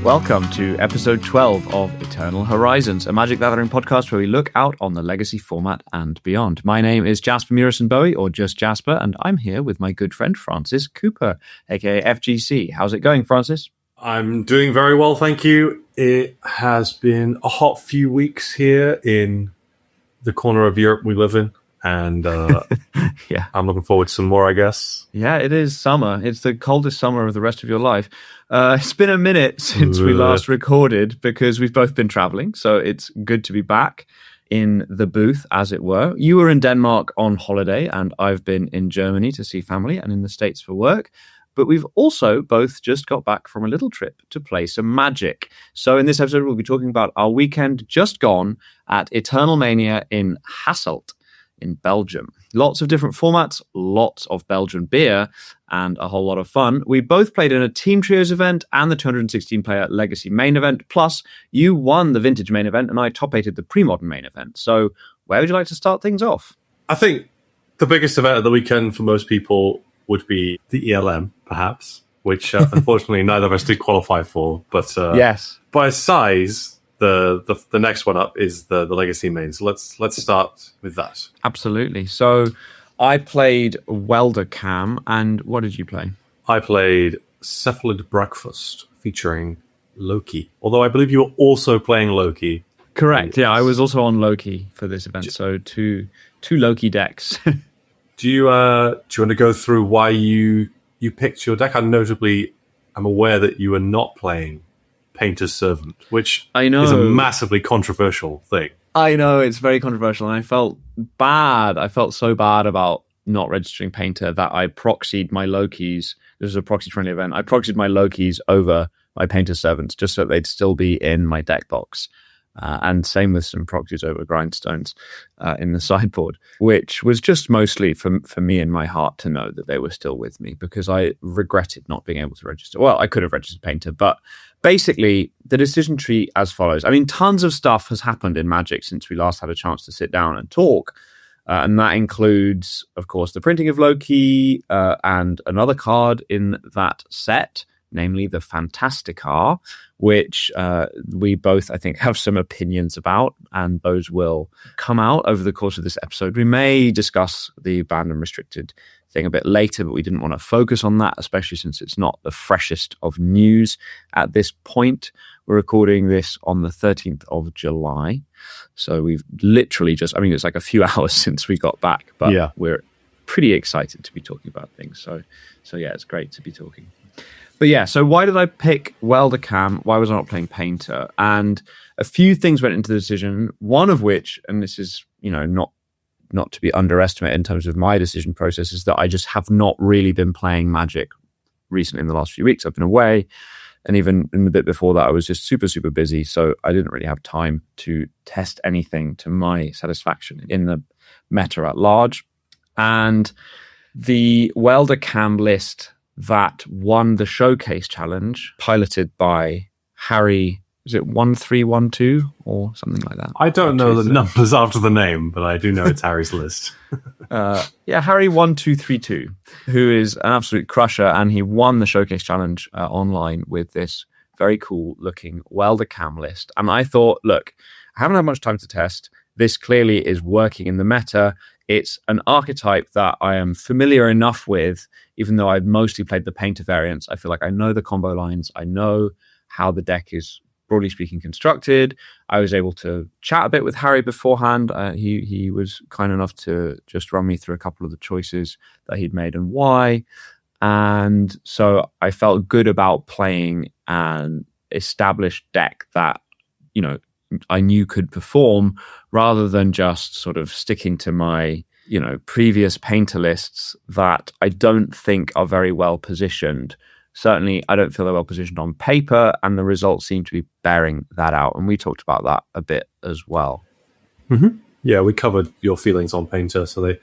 Welcome to episode 12 of Eternal Horizons, a Magic: The Gathering podcast where we look out on the legacy format and beyond. My name is Jasper Murison-Bowie, or just Jasper, and I'm here with my good friend Francis Cooper, aka FGC. How's it going, Francis? I'm doing very well, thank you. It has been a hot few weeks here in the corner of Europe we live in, and yeah, I'm looking forward to some more, I guess. Yeah, it is summer. It's the coldest summer of the rest of your life. It's been a minute since we last recorded because we've both been traveling, so it's good to be back in the booth, as it were. You were in Denmark on holiday, and I've been in Germany to see family and in the States for work. But we've also both just got back from a little trip to play some Magic. So in this episode, we'll be talking about our weekend just gone at Eternal Mania in Hasselt in Belgium. Lots of different formats, lots of Belgian beer, and a whole lot of fun. We both played in a Team Trios event and the 216-player Legacy main event. Plus, you won the Vintage main event, and I top-8'd the Premodern main event. So where would you like to start things off? I think the biggest event of the weekend for most people would be the ELM, perhaps, which unfortunately neither of us did qualify for. But yes, by size, the next one up is the Legacy main. So let's start with that. Absolutely. So I played Welder Cam, and what did you play? I played Cephalid Breakfast featuring Loki. Although I believe you were also playing Loki. Correct. Yeah, I was also on Loki for this event. So two Loki decks. Do you want to go through why you picked your deck? I notably am aware that you are not playing Painter's Servant, which I know is a massively controversial thing. I know, it's very controversial, and I felt bad. I felt so bad about not registering Painter that I proxied my Lokis. This was a proxy-friendly event. I proxied my Lokis over my Painter's Servants just so they'd still be in my deck box. And same with some proxies over Grindstones in the sideboard, which was just mostly for me in my heart to know that they were still with me, because I regretted not being able to register. Well, I could have registered Painter, but basically the decision tree as follows. I mean, tons of stuff has happened in Magic since we last had a chance to sit down and talk. And that includes, of course, the printing of Loki and another card in that set, namely the Fantasticar, which we both, I think, have some opinions about, and those will come out over the course of this episode. We may discuss the banned and restricted thing a bit later, but we didn't want to focus on that, especially since it's not the freshest of news at this point. We're recording this on the 13th of July, so we've literally just, I mean, it's like a few hours since we got back, but yeah, we're pretty excited to be talking about things. So yeah, it's great to be talking. But yeah, so why did I pick Welder Cam? Why was I not playing Painter? And a few things went into the decision, one of which, and this is, you know, not to be underestimated in terms of my decision process, is that I just have not really been playing Magic recently in the last few weeks. I've been away, and even in the bit before that, I was just super, super busy. So I didn't really have time to test anything to my satisfaction in the meta at large. And the Welder Cam list that won the showcase challenge, piloted by Harry, is it 1312 or something like that? I don't know the numbers after the name, but I do know it's Harry's list. Yeah, Harry 1232, who is an absolute crusher, and he won the showcase challenge online with this very cool looking Welder Cam list. And I thought, look, I haven't had much time to test. This clearly is working in the meta. It's an archetype that I am familiar enough with, even though I've mostly played the Painter variants. I feel like I know the combo lines. I know how the deck is, broadly speaking, constructed. I was able to chat a bit with Harry beforehand. He was kind enough to just run me through a couple of the choices that he'd made and why. And so I felt good about playing an established deck that, you know, I knew could perform, rather than just sort of sticking to my, you know, previous Painter lists that I don't think are very well positioned. Certainly, I don't feel they're well positioned on paper, and the results seem to be bearing that out. And we talked about that a bit as well. Mm-hmm. Yeah, we covered your feelings on Painter. So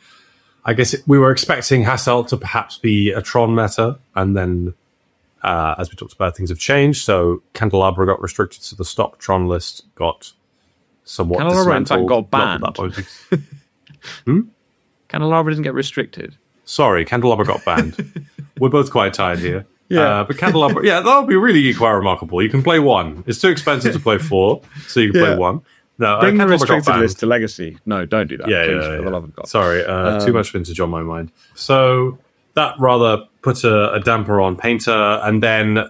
I guess we were expecting Hasselt to perhaps be a Tron meta, and then as we talked about, things have changed. So Candelabra got restricted, so the stock Tron list got somewhat Candelabra, in fact, got banned. Candelabra didn't get restricted. Sorry, Candelabra got banned. We're both quite tired here. But Candelabra, that would be really quite remarkable. You can play 1. It's too expensive to play 4, so you can play 1. No, bring the restricted list to Legacy. No, don't do that. For the love of God. Sorry, too much vintage on my mind. So that rather put a damper on Painter, and then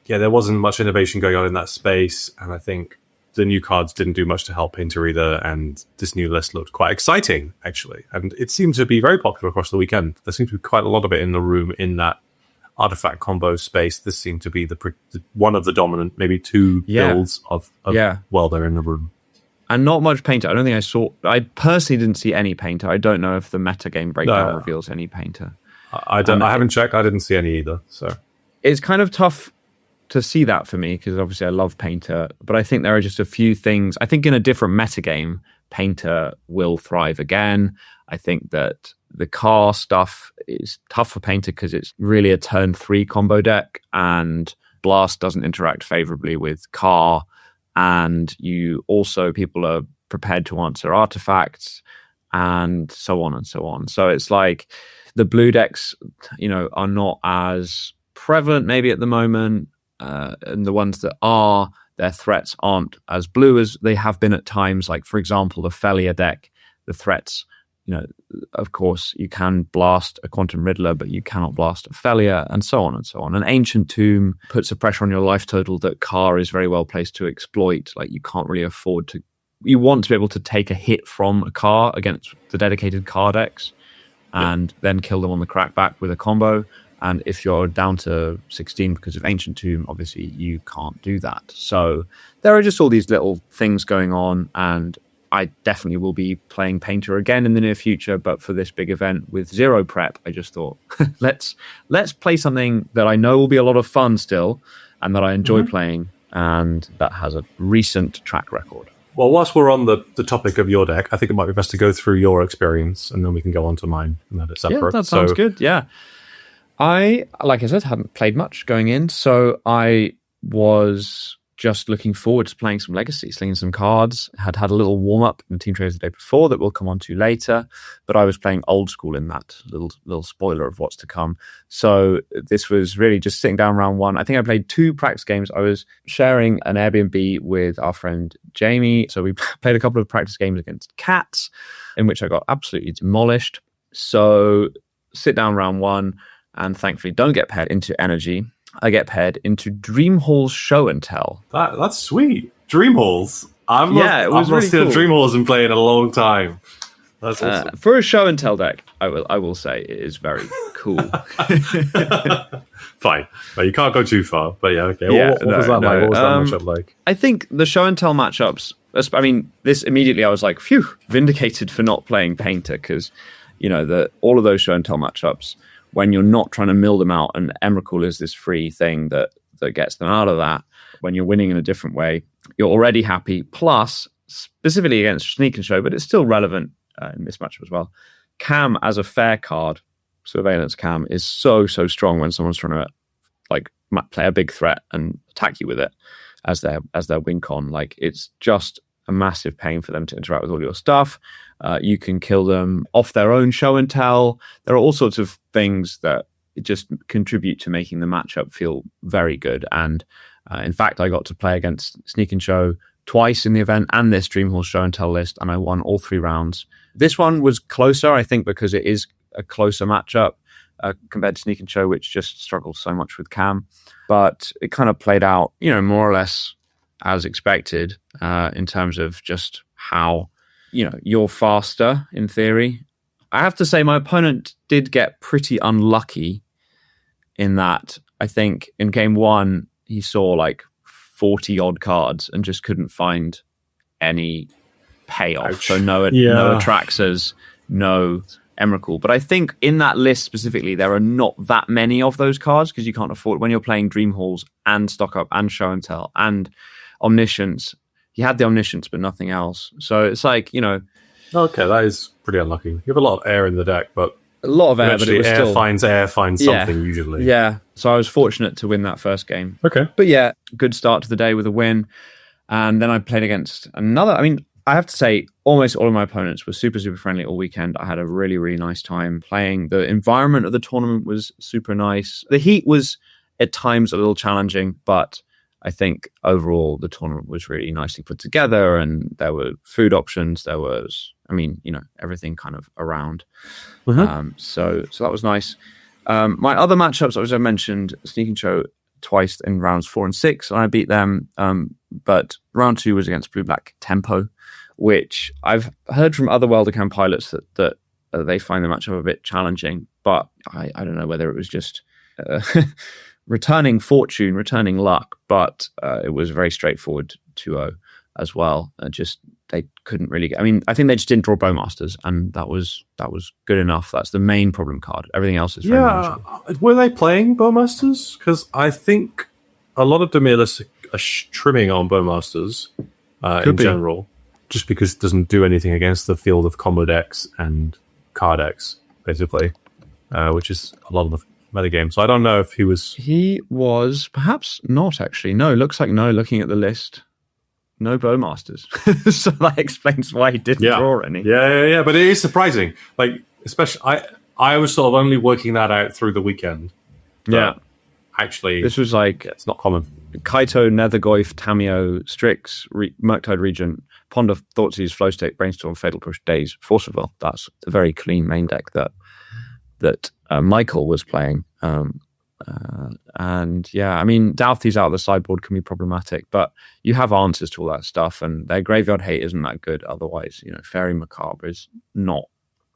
there wasn't much innovation going on in that space, and I think the new cards didn't do much to help Painter either, and this new list looked quite exciting, actually. And it seemed to be very popular across the weekend. There seemed to be quite a lot of it in the room in that artifact combo space. This seemed to be one of the dominant, maybe 2 builds of Welder in the room. And not much Painter. I don't think I personally didn't see any Painter. I don't know if the metagame breakdown reveals any Painter. I haven't checked. I didn't see any either. So it's kind of tough to see that for me, because obviously I love Painter, but I think there are just a few things. I think in a different metagame, Painter will thrive again. I think that the car stuff is tough for Painter because it's really a turn 3 combo deck, and Blast doesn't interact favorably with car, and people are prepared to answer artifacts, and so on and so on. So it's like the blue decks, are not as prevalent maybe at the moment. And the ones that are, their threats aren't as blue as they have been at times. Like, for example, the Felia deck, the threats, of course, you can blast a Quantum Riddler, but you cannot blast a Felia, and so on and so on. An Ancient Tomb puts a pressure on your life total that Car is very well placed to exploit. Like, you can't really afford to. You want to be able to take a hit from a Car against the dedicated Car decks, and then kill them on the crackback with a combo. And if you're down to 16 because of Ancient Tomb, obviously you can't do that. So there are just all these little things going on, and I definitely will be playing Painter again in the near future. But for this big event with 0 prep, I just thought, let's play something that I know will be a lot of fun still, and that I enjoy playing, and that has a recent track record. Well, whilst we're on the topic of your deck, I think it might be best to go through your experience, and then we can go on to mine, and that it's separate. Yeah, that sounds good, yeah. Like I said, hadn't played much going in, so I was just looking forward to playing some Legacy, slinging some cards. Had a little warm-up in the Team Traders the day before that we'll come on to later, but I was playing old school in that, little spoiler of what's to come. So this was really just sitting down round 1. I think I played 2 practice games. I was sharing an Airbnb with our friend Jamie, so we played a couple of practice games against Cats, in which I got absolutely demolished. So sit down round 1, and thankfully don't get paired into Energy. I get paired into Dream Hall's Show and Tell. That's sweet. Dream Halls. I've not seen Dream Halls and play in a long time. That's awesome. For a Show and Tell deck, I will say it is very cool. Fine. Well, you can't go too far, but yeah, okay. What was that like? What was that matchup like? I think the Show and Tell matchups, this immediately I was like, phew, vindicated for not playing Painter, because, all of those Show and Tell matchups, when you're not trying to mill them out, and Emrakul is this free thing that gets them out of that, when you're winning in a different way, you're already happy. Plus, specifically against Sneak and Show, but it's still relevant in this matchup as well. Cam as a fair card, Surveillance Cam, is so strong when someone's trying to play a big threat and attack you with it as their win con. Like, it's just a massive pain for them to interact with all your stuff. You can kill them off their own Show and Tell. There are all sorts of things that just contribute to making the matchup feel very good. And in fact, I got to play against Sneak and Show twice in the event and this Dream Hall Show and Tell list, and I won all 3 rounds. This one was closer, I think, because it is a closer matchup compared to Sneak and Show, which just struggles so much with Cam. But it kind of played out, more or less as expected in terms of just how, you're faster in theory. I have to say my opponent did get pretty unlucky in that I think in game 1 he saw like 40 odd cards and just couldn't find any payoff. Ouch. So no Atraxas, no Emrakul. But I think in that list specifically, there are not that many of those cards because you can't afford, when you're playing Dream Halls and Stock Up and Show and Tell and Omniscience, you had the Omniscience but nothing else. So it's like, Okay, that is pretty unlucky. You have a lot of air in the deck, but a lot of air, but it was air still finds something usually. Yeah, so I was fortunate to win that first game. Okay. But yeah, good start to the day with a win. And then I played against another, I have to say, almost all of my opponents were super, super friendly all weekend. I had a really, really nice time playing. The environment of the tournament was super nice. The heat was at times a little challenging, but I think overall the tournament was really nicely put together, and there were food options. There was, everything kind of around. So that was nice. My other matchups, as I mentioned, Sneak and Show twice in rounds 4 and 6, and I beat them. But round 2 was against Blue Black Tempo, which I've heard from other Welder Cam pilots that they find the matchup a bit challenging. But I don't know whether it was just returning fortune, returning luck, but it was very straightforward 2-0 as well. They couldn't really get. I think they just didn't draw Bowmasters, and that was good enough. That's the main problem card. Everything else is very manageable. Were they playing Bowmasters? Because I think a lot of Demirlists are trimming on Bowmasters in general, just because it doesn't do anything against the field of combo decks and card decks, basically, which is a lot of the metagame. So I don't know if he was. He was perhaps not actually. No, looks like no. Looking at the list. No Bowmasters. So that explains why he didn't draw any. Yeah. But it is surprising. Like, especially, I was sort of only working that out through the weekend. Yeah. Actually, this was like... it's not common. Kaito, Nethergoyf, Tamio, Strix, Murktide Regent, Pond of Thoughtseize, Flowstick, Brainstorm, Fatal Push, Daze, Forcible. That's a very clean main deck that Michael was playing. Douthie's out of the sideboard can be problematic, but you have answers to all that stuff, and their graveyard hate isn't that good. Otherwise, Fairy Macabre is not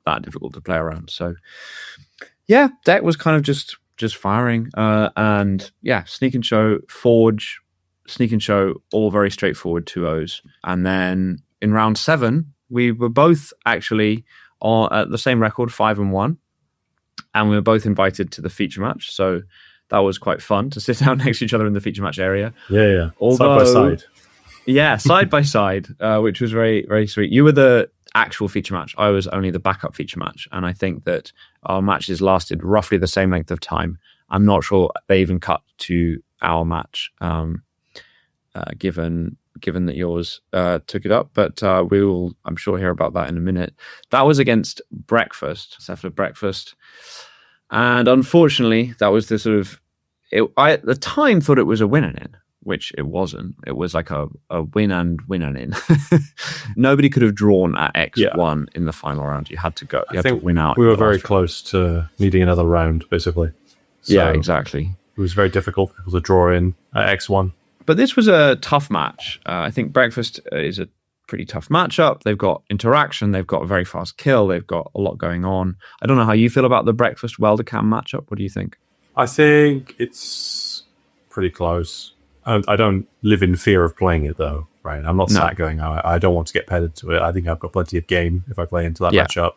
that difficult to play around. So, yeah, deck was kind of just firing. Sneak and Show, Forge, Sneak and Show, all very straightforward 2-0s. And then in round 7, we were both actually at the same record, 5-1. And we were both invited to the feature match. So that was quite fun to sit down next to each other in the feature match area. Yeah. Although, side by side. Yeah, side by side, which was very, very sweet. You were the actual feature match. I was only the backup feature match. And I think that our matches lasted roughly the same length of time. I'm not sure they even cut to our match, given that yours took it up. But we will, I'm sure, hear about that in a minute. That was against Breakfast, Cephalid Breakfast. And unfortunately, that was the sort of... I at the time thought it was a win and in, which it wasn't. It was like a win and in. Nobody could have drawn at X1 in the final round. You had to go. You had to win out. We were very close to needing another round, basically. So yeah, exactly. It was very difficult for people to draw in at X1. But this was a tough match. I think Breakfast is a pretty tough matchup. They've got interaction. They've got a very fast kill. They've got a lot going on. I don't know how you feel about the Breakfast Welder Cam matchup. What do you think? I think it's pretty close. I don't live in fear of playing it, though, right? I'm not sat going, I don't want to get paired into it. I think I've got plenty of game if I play into that matchup.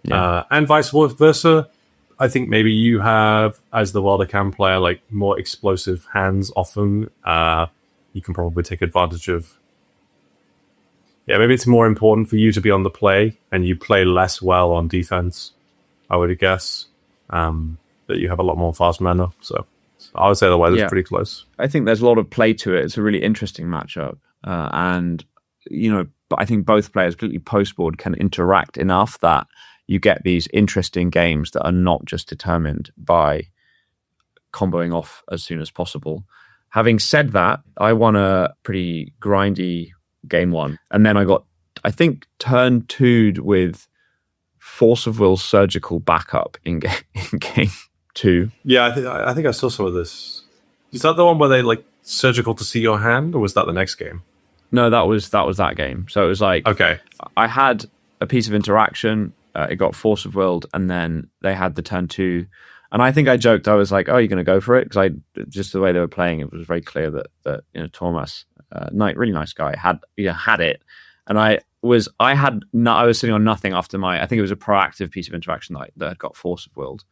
Yeah. And vice versa. I think maybe you have, as the Welder Cam player, like more explosive hands often. You can probably take advantage of... Yeah, maybe it's more important for you to be on the play, and you play less well on defense, I would guess. That you have a lot more fast mana, so I would say the weather's pretty close. I think there's a lot of play to it. It's a really interesting matchup. And I think both players, particularly post-board, can interact enough that you get these interesting games that are not just determined by comboing off as soon as possible. Having said that, I won a pretty grindy game 1. And then I got, I think, turn 2'd with Force of Will Surgical backup in game 2. Yeah, I think I saw some of this. Is that the one where they like surgical to see your hand, or was that the next game? No, that was that game. So it was like, okay, I had a piece of interaction. It got Force of Willed, and then they had the turn 2. And I think I joked. I was like, "Oh, you're going to go for it?" Because just the way they were playing, it was very clear that Thomas, really nice guy, had it, and I was sitting on nothing after I think it was a proactive piece of interaction that had got Force of Willed.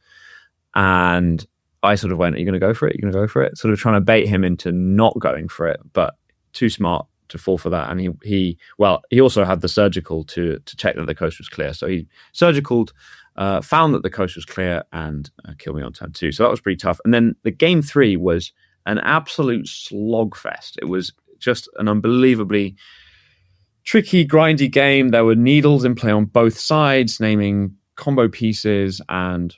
And I sort of went, "Are you going to go for it? You're going to go for it?" Sort of trying to bait him into not going for it, but too smart to fall for that. And he also had the surgical to check that the coast was clear. So he surgicaled, found that the coast was clear, and killed me on turn 2. So that was pretty tough. And then the game 3 was an absolute slogfest. It was just an unbelievably tricky, grindy game. There were needles in play on both sides, naming combo pieces, and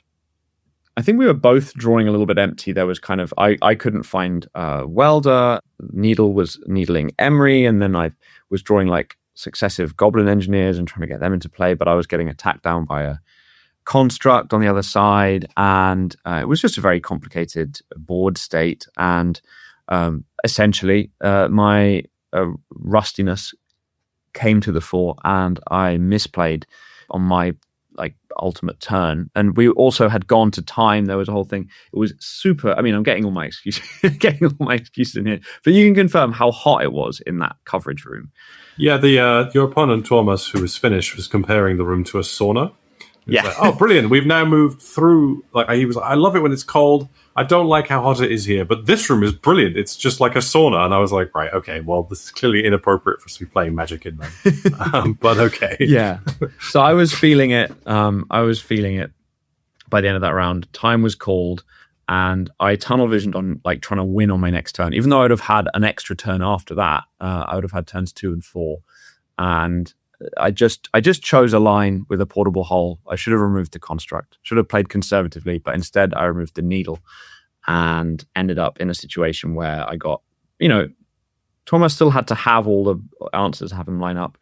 I think we were both drawing a little bit empty. There was kind of, I couldn't find Welder. Needle was needling Emery, and then I was drawing like successive Goblin Engineers and trying to get them into play, but I was getting attacked down by a Construct on the other side, and it was just a very complicated board state. And essentially, my rustiness came to the fore, and I misplayed on my ultimate turn. And we also had gone to time. There was a whole thing. It was super. I mean, I'm getting all my excuses, in here, but you can confirm how hot it was in that coverage room. Yeah, your opponent Thomas, who was Finnish, was comparing the room to a sauna. Yeah. Like, oh, brilliant! We've now moved through. He was like, I love it when it's cold. I don't like how hot it is here, but this room is brilliant. It's just like a sauna. And I was like, right, okay, well, this is clearly inappropriate for us to be playing Magic in then. But okay. Yeah. So I was feeling it. By the end of that round. Time was called, and I tunnel visioned on trying to win on my next turn. Even though I would have had an extra turn after that, I would have had turns 2 and 4. And I just chose a line with a portable hull. I should have removed the Construct. Should have played conservatively, but instead I removed the Needle and ended up in a situation where I got, Thomas still had to have all the answers, have them line up.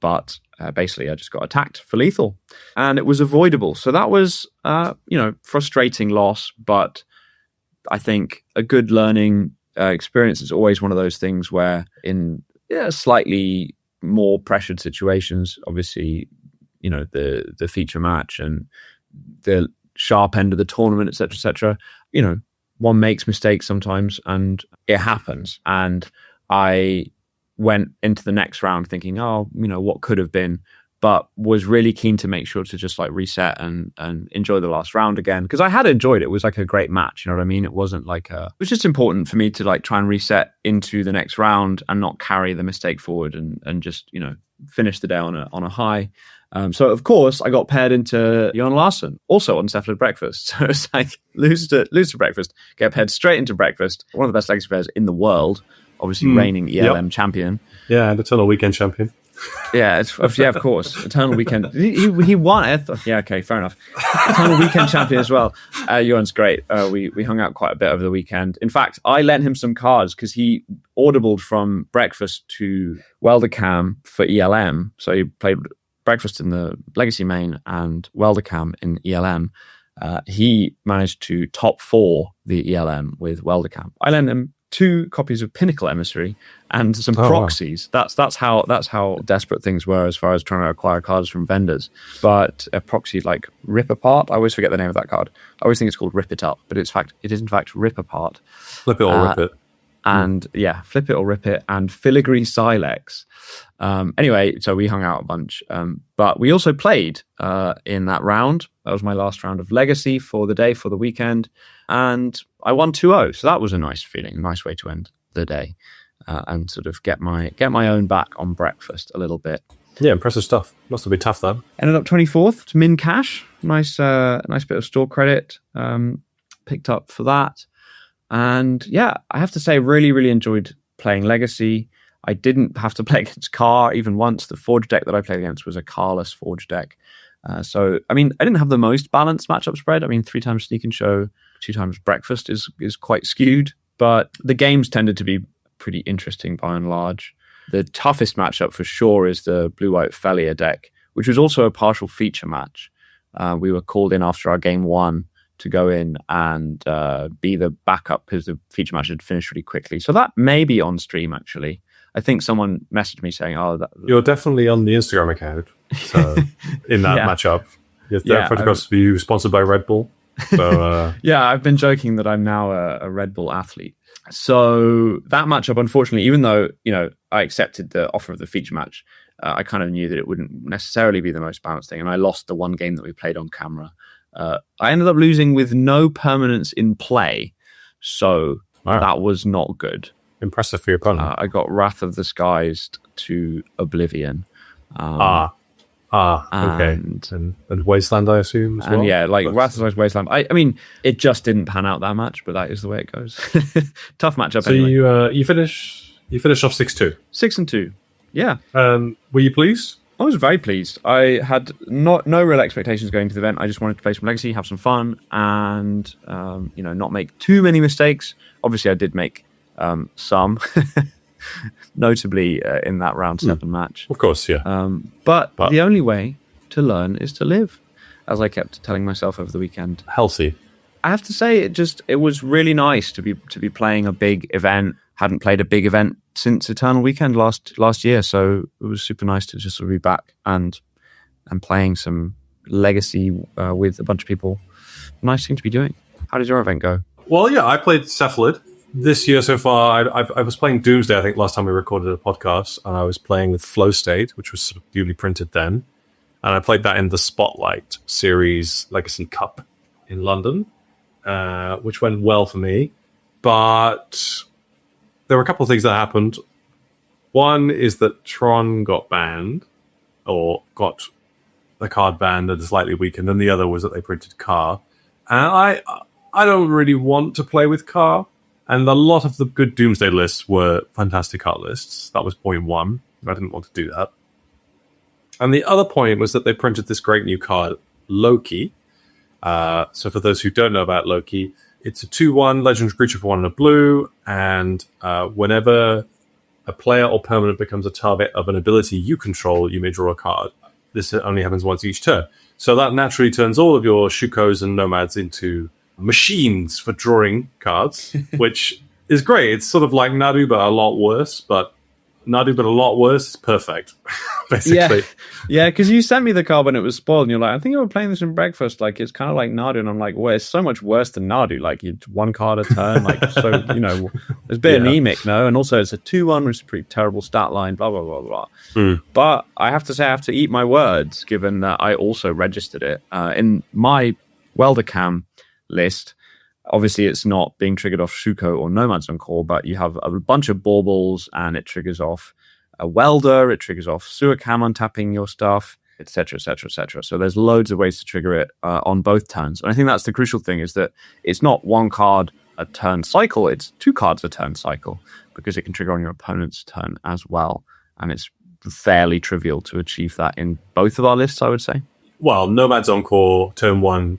But basically I just got attacked for lethal, and it was avoidable. So that was, frustrating loss, but I think a good learning experience is always one of those things where in slightly more pressured situations, obviously, the feature match and the sharp end of the tournament, etc., one makes mistakes sometimes, and it happens. And I went into the next round thinking, what could have been, but was really keen to make sure to just reset and enjoy the last round again, because I had enjoyed it. It was a great match, you know what I mean? It wasn't it was just important for me to try and reset into the next round and not carry the mistake forward, and just finish the day on a high. So of course I got paired into Jon Larsen, also on Cephalid Breakfast. So it's lose to Breakfast, get paired straight into Breakfast. One of the best legacy players in the world, obviously reigning ELM champion. Yeah, and Eternal Weekend champion. Yeah, of course. Eternal Weekend. He won. Yeah, okay, fair enough. Eternal Weekend champion as well. Jorn's great. We hung out quite a bit over the weekend. In fact, I lent him some cards because he audibled from Breakfast to Welder Cam for ELM. So he played Breakfast in the Legacy main and Welder Cam in ELM. He managed to top 4 the ELM with Welder Cam. I lent him 2 copies of Pinnacle Emissary and some proxies. Wow. That's how desperate things were as far as trying to acquire cards from vendors. But a proxy Rip Apart, I always forget the name of that card. I always think it's called Rip It Up, but it is in fact Rip Apart. Flip it or rip it. And Flip It or Rip It, and Filigree Silex. Anyway, so we hung out a bunch. But we also played in that round. That was my last round of Legacy for the day, for the weekend. And I won 2-0. So that was a nice feeling, a nice way to end the day. And sort of get my own back on Breakfast a little bit. Yeah, impressive stuff. Must have been tough though. Ended up 24th to min cash. Nice bit of store credit picked up for that. And I have to say, really, really enjoyed playing Legacy. I didn't have to play against Carr even once. The Forge deck that I played against was a Carless Forge deck. So, I mean, I didn't have the most balanced matchup spread. I mean, 3 times Sneak and Show, 2 times Breakfast is quite skewed. But the games tended to be pretty interesting by and large. The toughest matchup for sure is the Blue-White Fellier deck, which was also a partial feature match. We were called in after our game 1 to go in and be the backup because the feature match had finished really quickly. So that may be on stream, actually. I think someone messaged me saying, you're definitely on the Instagram account. So in that matchup, photographs of you sponsored by Red Bull. So I've been joking that I'm now a Red Bull athlete. So that matchup, unfortunately, even though I accepted the offer of the feature match, I kind of knew that it wouldn't necessarily be the most balanced thing, and I lost the one game that we played on camera. I ended up losing with no permanence in play, so that was not good. Impressive for your opponent. I got Wrath of the Skies to Oblivion. Okay. And Wasteland, I assume, as well? And Wrath of the Skies, Wasteland. I mean, it just didn't pan out that much, but that is the way it goes. Tough matchup. So anyway. You finish off 6-2. 6-2. Yeah. Were you pleased? I was very pleased. I had no real expectations going to the event. I just wanted to play some Legacy, have some fun, and not make too many mistakes. Obviously, I did make some, notably in that round 7 match. Of course, yeah. But the only way to learn is to live, as I kept telling myself over the weekend. Healthy. I have to say, it was really nice to be playing a big event. Hadn't played a big event since Eternal Weekend last year, so it was super nice to just sort of be back and playing some Legacy with a bunch of people. Nice thing to be doing. How did your event go? Well, yeah, I played Cephalid. This year so far, I was playing Doomsday, I think, last time we recorded a podcast, and I was playing with Flow State, which was sort of newly printed then. And I played that in the Spotlight Series Legacy Cup in London, which went well for me. But there were a couple of things that happened. One is that Tron got banned, or got the card banned and slightly weakened, and the other was that they printed Car. And I don't really want to play with Car, and a lot of the good Doomsday lists were fantastic card lists. That was point one. I didn't want to do that. And the other point was that they printed this great new card, Loki. So for those who don't know about Loki, it's a 2/1 legendary creature for 1 and a blue, and whenever a player or permanent becomes a target of an ability you control, you may draw a card. This only happens once each turn. So that naturally turns all of your Shukos and Nomads into machines for drawing cards, which is great. It's sort of like Nadu, but a lot worse. But Nadu, but a lot worse is perfect, basically. Yeah, because you sent me the card when it was spoiled, and you're like, I think you were playing this in Breakfast. Like, it's kind of like Nadu. And I'm like, well, it's so much worse than Nadu. Like, it's 1 card a turn. Like, so, it's a bit anemic, no? And also, it's a 2/1, which is a pretty terrible stat line, blah, blah, blah, blah. But I have to say, I have to eat my words, given that I also registered it. In my Welder Cam list, obviously it's not being triggered off Shuko or Nomads on core, but you have a bunch of baubles, and it triggers off a Welder, it triggers off Sewer Cam untapping your stuff, etc., etc., etc. So there's loads of ways to trigger it on both turns. And I think that's the crucial thing, is that it's not 1 card a turn cycle, it's 2 cards a turn cycle, because it can trigger on your opponent's turn as well. And it's fairly trivial to achieve that in both of our lists, I would say. Well, Nomads on core, turn 1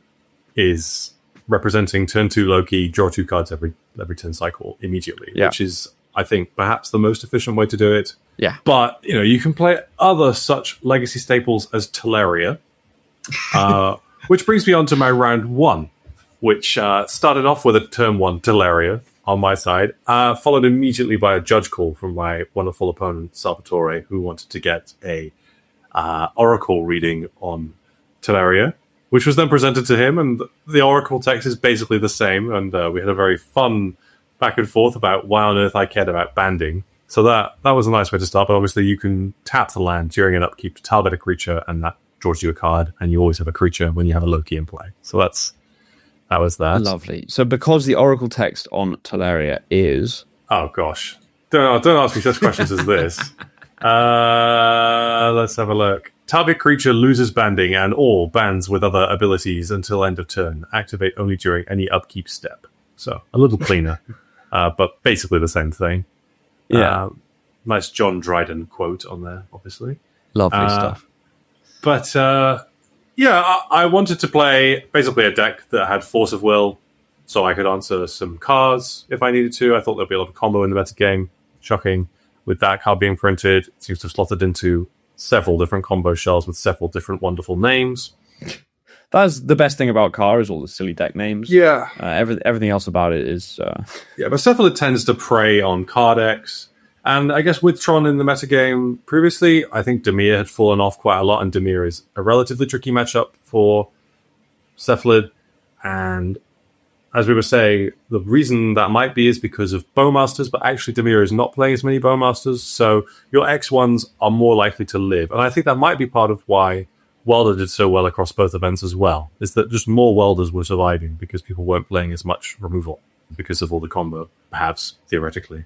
is representing turn 2 Loki, draw 2 cards every turn cycle immediately, which is, I think, perhaps the most efficient way to do it. Yeah. But, you can play other such legacy staples as Teleria, which brings me on to my round 1, which started off with a turn 1 Teleria on my side, followed immediately by a judge call from my wonderful opponent, Salvatore, who wanted to get a Oracle reading on Teleria, which was then presented to him, and the Oracle text is basically the same, and we had a very fun back and forth about why on earth I cared about banding. So that was a nice way to start, but obviously you can tap the land during an upkeep to target a creature, and that draws you a card, and you always have a creature when you have a Loki in play. So that was that. Lovely. So because the Oracle text on Teleria is... Oh, gosh. Don't ask me such questions as this. Let's have a look. Target creature loses banding and all bands with other abilities until end of turn. Activate only during any upkeep step. So a little cleaner, but basically the same thing. Yeah. Nice John Dryden quote on there, obviously. Lovely stuff. But I wanted to play basically a deck that had Force of Will, so I could answer some cards if I needed to. I thought there'd be a lot of combo in the meta game. Shocking. With that card being printed, it seems to have slotted into several different combo shells with several different wonderful names. That's the best thing about Car, is all the silly deck names. Yeah. Everything else about it is... Yeah, but Cephalid tends to prey on card decks. And I guess with Tron in the metagame previously, I think Dimir had fallen off quite a lot, and Dimir is a relatively tricky matchup for Cephalid. And as we were saying, the reason that might be is because of Bowmasters, but actually Dimir is not playing as many Bowmasters, so your X1s are more likely to live. And I think that might be part of why Welder did so well across both events as well, is that just more Welders were surviving because people weren't playing as much removal because of all the combo, perhaps, theoretically.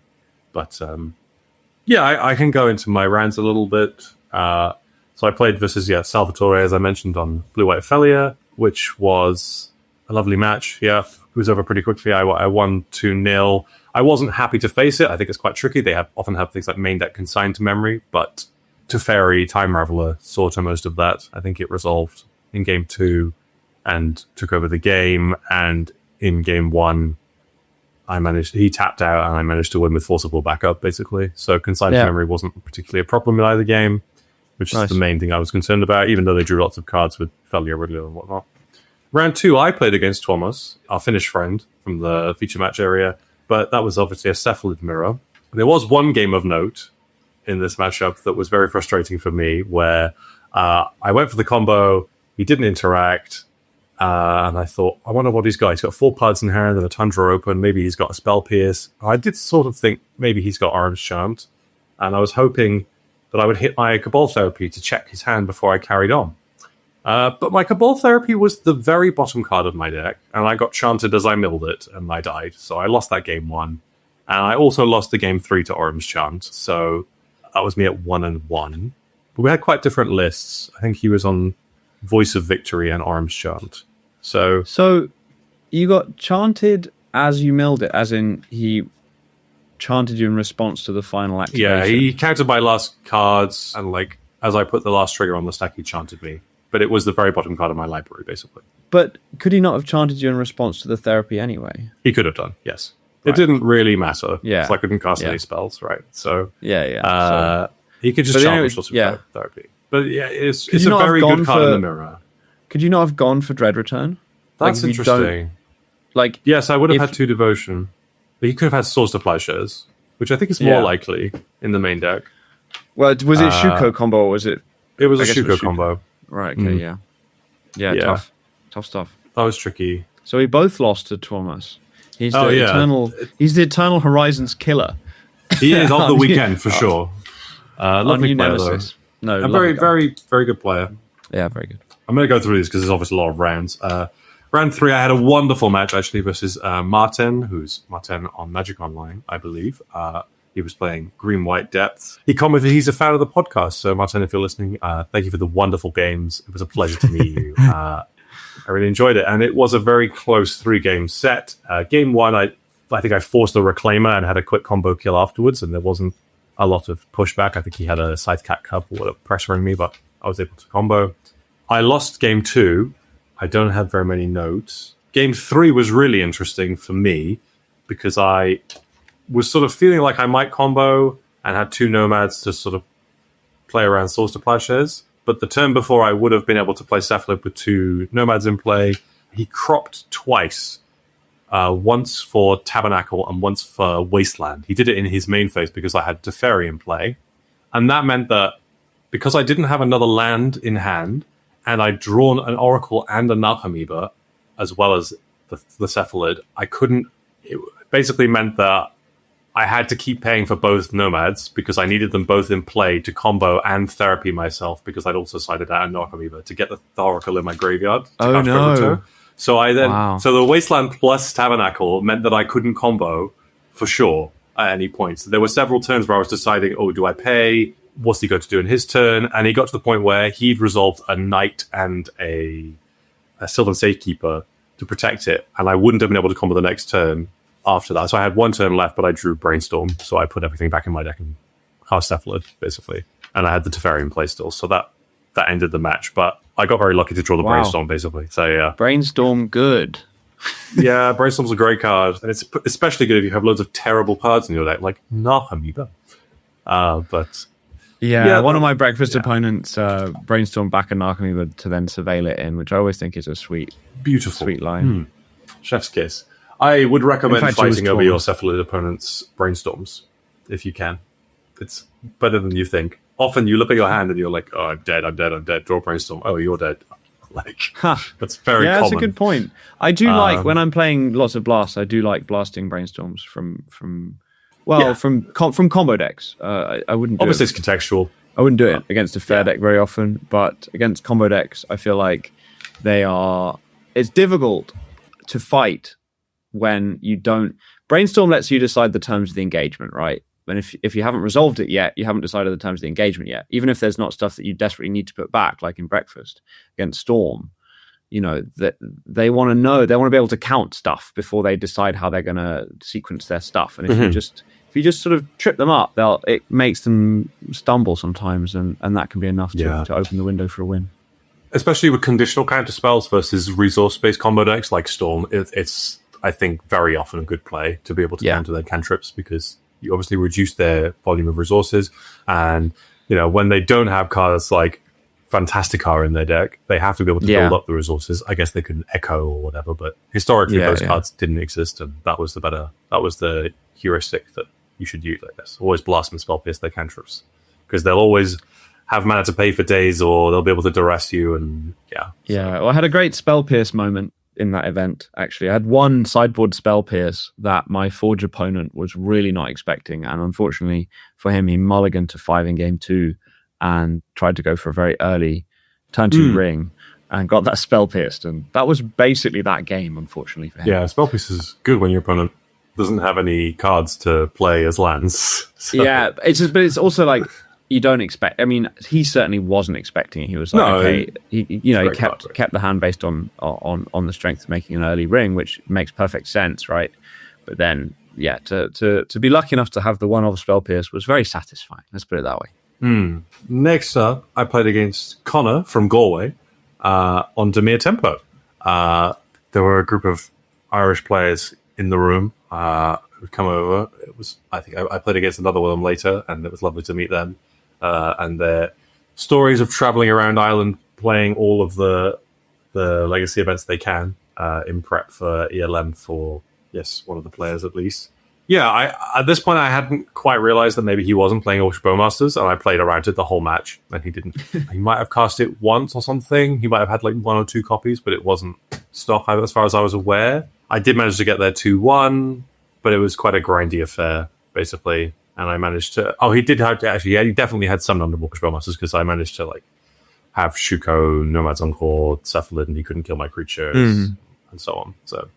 But, I can go into my rounds a little bit. So I played versus, Salvatore, as I mentioned, on Blue-White Felia, which was a lovely match. Yeah, it was over pretty quickly. I won 2-0. I wasn't happy to face it. I think it's quite tricky. They often have things like main deck consigned to memory, but Teferi, Time Raveler, sorted most of that. I think it resolved in game 2 and took over the game. And in game 1, he tapped out and I managed to win with forcible backup, basically. So consigned memory wasn't particularly a problem in either game, which is the main thing I was concerned about, even though they drew lots of cards with Failure Riddler and whatnot. Round 2, I played against Thomas, our Finnish friend from the feature match area, but that was obviously a Cephalid mirror. There was one game of note in this matchup that was very frustrating for me, where I went for the combo, he didn't interact, and I thought, I wonder what he's got. He's got 4 cards in hand and a Tundra open. Maybe he's got a Spell Pierce. I did sort of think maybe he's got Arms Charmed, and I was hoping that I would hit my Cabal Therapy to check his hand before I carried on. But my Cabal Therapy was the very bottom card of my deck, and I got chanted as I milled it, and I died. So I lost that game 1. And I also lost the game 3 to Orm's Chant. So that was me at 1-1. But we had quite different lists. I think he was on Voice of Victory and Orm's Chant. So you got chanted as you milled it, as in he chanted you in response to the final activation. Yeah, he counted my last cards, and as I put the last trigger on the stack, he chanted me. But it was the very bottom card of my library, basically. But could he not have chanted you in response to the therapy anyway? He could have done, yes. Right. It didn't really matter. Yeah. So I couldn't cast any spells, right? So so he could just chant response to therapy. But yeah, it's a very good card in the mirror. Could you not have gone for Dread Return? That's interesting. Yes, I would have had 2 Devotion. But he could have had Swords to Plowshares, which I think is more likely in the main deck. Well, was it Shuko combo or was it? It was a Shuko combo. Right, okay, yeah. Tough stuff. That was tricky. So we both lost to Thomas. He's the Eternal Horizons killer. He is of the weekend for sure. Lovely player, nemesis. Though. No, very, very, very good player. Yeah, very good. I'm going to go through these because there's obviously a lot of rounds. Round 3, I had a wonderful match actually versus Martin, who's Martin on Magic Online, I believe. He was playing Green-White Depth. He commented he's a fan of the podcast. So, Martin, if you're listening, thank you for the wonderful games. It was a pleasure to meet you. I really enjoyed it. And it was a very close 3-game set. Game 1, I think I forced a Reclaimer and had a quick combo kill afterwards. And there wasn't a lot of pushback. I think he had a Scythe Cat Cup pressuring me, but I was able to combo. I lost game 2. I don't have very many notes. Game 3 was really interesting for me because I was sort of feeling like I might combo and had 2 Nomads to sort of play around Swords to Plowshares. But the turn before I would have been able to play Cephalid with 2 Nomads in play. He cropped twice. Once for Tabernacle and once for Wasteland. He did it in his main phase because I had Teferi in play. And that meant that because I didn't have another land in hand, and I'd drawn an Oracle and a Narcomoeba, as well as the Cephalid, I couldn't... It basically meant that I had to keep paying for both Nomads because I needed them both in play to combo and therapy myself because I'd also sided out a Narcomoeba to get the Oracle in my graveyard. Oh, no. So so the Wasteland plus Tabernacle meant that I couldn't combo for sure at any point. So there were several turns where I was deciding, do I pay? What's he going to do in his turn? And he got to the point where he'd resolved a Knight and a Sylvan Safekeeper to protect it, and I wouldn't have been able to combo the next turn after that. So I had 1 turn left, but I drew Brainstorm, so I put everything back in my deck and cast Cephalid, basically. And I had the Teferi in play still, so that ended the match. But I got very lucky to draw the Brainstorm, basically. So yeah. Brainstorm good. Yeah, Brainstorm's a great card, and it's especially good if you have loads of terrible cards in your deck, like Narcomoeba. But... Yeah, one of my breakfast opponents brainstormed back a Narcomoeba to then surveil it in, which I always think is a beautiful line. Chef's kiss. I would recommend fighting over your Cephalid opponent's brainstorms if you can. It's better than you think. Often you look at your hand and you're like, "Oh, I'm dead. Draw brainstorm. Oh, you're dead." That's very common. That's a good point. I do like when I'm playing lots of blasts. I do like blasting brainstorms from combo decks. I wouldn't do obviously it's contextual. I wouldn't do it against a fair deck very often, but against combo decks, I feel like it's difficult to fight when you don't... Brainstorm lets you decide the terms of the engagement, right? And if you haven't resolved it yet, you haven't decided the terms of the engagement yet. Even if there's not stuff that you desperately need to put back, like in Breakfast against Storm, that they want to know, they want to be able to count stuff before they decide how they're going to sequence their stuff. And if if you just sort of trip them up, it makes them stumble sometimes, and that can be enough to open the window for a win. Especially with conditional counter spells versus resource-based combo decks like Storm, it's I think very often a good play to be able to counter their cantrips, because you obviously reduce their volume of resources, and when they don't have cards like Fantastica in their deck, they have to be able to build up the resources. I guess they could Echo or whatever, but historically those cards didn't exist, and that was the heuristic that you should use. I guess always blast and spell pierce their cantrips, because they'll always have mana to pay for days, or they'll be able to duress you, and Well, I had a great spell pierce moment in that event. Actually, I had one sideboard spell pierce that my Forge opponent was really not expecting, and unfortunately for him, he mulliganed to 5 in game 2 and tried to go for a very early turn 2 ring and got that spell pierced, and that was basically that game, unfortunately for him. Yeah, spell pierce is good when your opponent doesn't have any cards to play as lands. So. Yeah, but it's also like, you don't expect. I mean, he certainly wasn't expecting it. He was like, okay, he kept the hand based on the strength of making an early ring, which makes perfect sense, right? But then, to be lucky enough to have the one-off spell pierce was very satisfying. Let's put it that way. Next up, I played against Connor from Galway on Demir Tempo. There were a group of Irish players in the room who'd come over. I think I played against another one of them later, and it was lovely to meet them. And their stories of traveling around Ireland, playing all of the legacy events they can in prep for ELM for, one of the players at least. Yeah, at this point I hadn't quite realized that maybe he wasn't playing Ultra Bowmasters, and I played around it the whole match, and he didn't. He might have cast it once or something. He might have had like 1 or 2 copies, but it wasn't stock as far as I was aware. I did manage to get there 2-1, but it was quite a grindy affair, basically. And I managed to... Oh, he did have to... Actually, he definitely had some non-double Spellmasters, because I managed to have Shuko, Nomad's Encore, Cephalid, and he couldn't kill my creatures, and so on. So,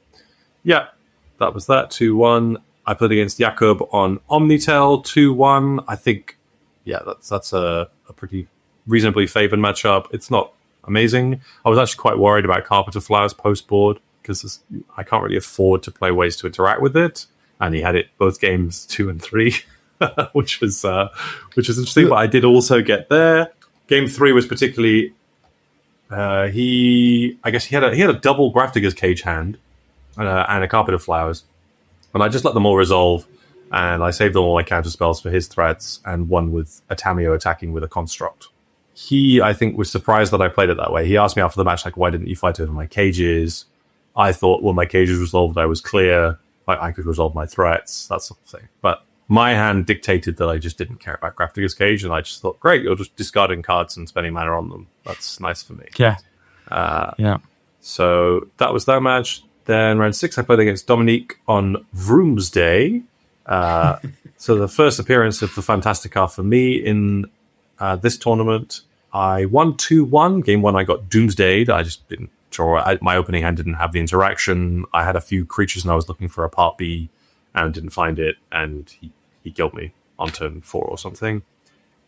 that was that. 2-1. I played against Jakob on Omnitel, 2-1. I think, that's a pretty reasonably favoured matchup. It's not amazing. I was actually quite worried about Carpenter Flowers post-board, because I can't really afford to play ways to interact with it. And he had it both games 2 and 3. which was interesting, but I did also get there. Game 3 was particularly he had a double Grafdigger's Cage hand and a Carpet of Flowers, and I just let them all resolve, and I saved all my counter spells for his threats, and one with a Tamio attacking with a Construct. He, I think, was surprised that I played it that way. He asked me after the match, like, why didn't you fight over my cages? I thought when my cages resolved, I was clear, I could resolve my threats, that sort of thing. But my hand dictated that I just didn't care about Grafdigger's Cage, and I just thought, great, you're just discarding cards and spending mana on them. That's nice for me. Yeah. So that was that match. Then round 6, I played against Dominique on Doomsday. So the first appearance of the Fantastica for me in this tournament. I won 2-1. Game 1, I got Doomsdayed. I just didn't draw. My opening hand didn't have the interaction. I had a few creatures, and I was looking for a part B and didn't find it, and he killed me on turn 4 or something.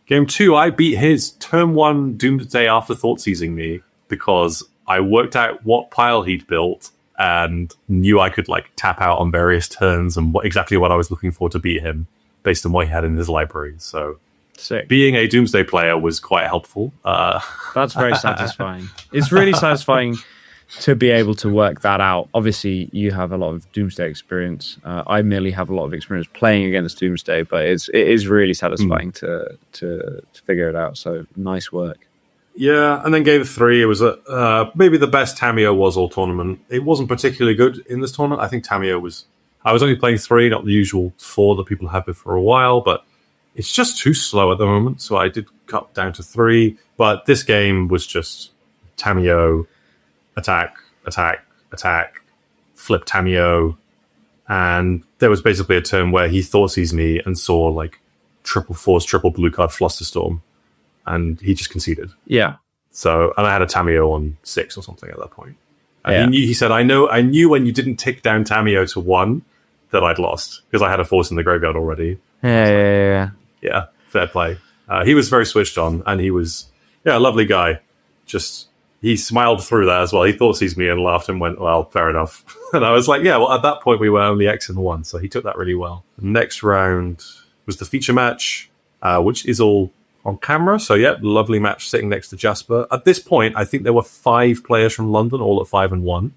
Game 2, I beat his turn 1 Doomsday after thought seizing me, because I worked out what pile he'd built and knew I could tap out on various turns and exactly what I was looking for to beat him based on what he had in his library. So sick. Being a Doomsday player was quite helpful. That's very satisfying. It's really satisfying to be able to work that out. Obviously, you have a lot of Doomsday experience. I merely have a lot of experience playing against Doomsday, but it is really satisfying to figure it out. So nice work. Yeah, and then game 3, it was maybe the best Tamio was all tournament. It wasn't particularly good in this tournament. I think Tamio was... I was only playing 3, not the usual 4 that people have been for a while, but it's just too slow at the moment, so I did cut down to 3. But this game was just Tamio, attack, flip Tamio, and there was basically a turn where he thought sees me and saw triple force, triple blue card Flusterstorm, and he just conceded. Yeah. So, and I had a Tamio on 6 or something at that point. And he said, I knew when you didn't tick down Tamio to 1 that I'd lost, because I had a force in the graveyard already. Yeah. Yeah, fair play. He was very switched on, and he was, a lovely guy. Just he smiled through that as well. He thought sees me and laughed and went, well, fair enough. And I was like, yeah, well, at that point we were only X and 1, so he took that really well. Next round was the feature match, which is all on camera. So yeah, lovely match sitting next to Jasper. At this point, I think there were 5 players from London, all at 5 and 1.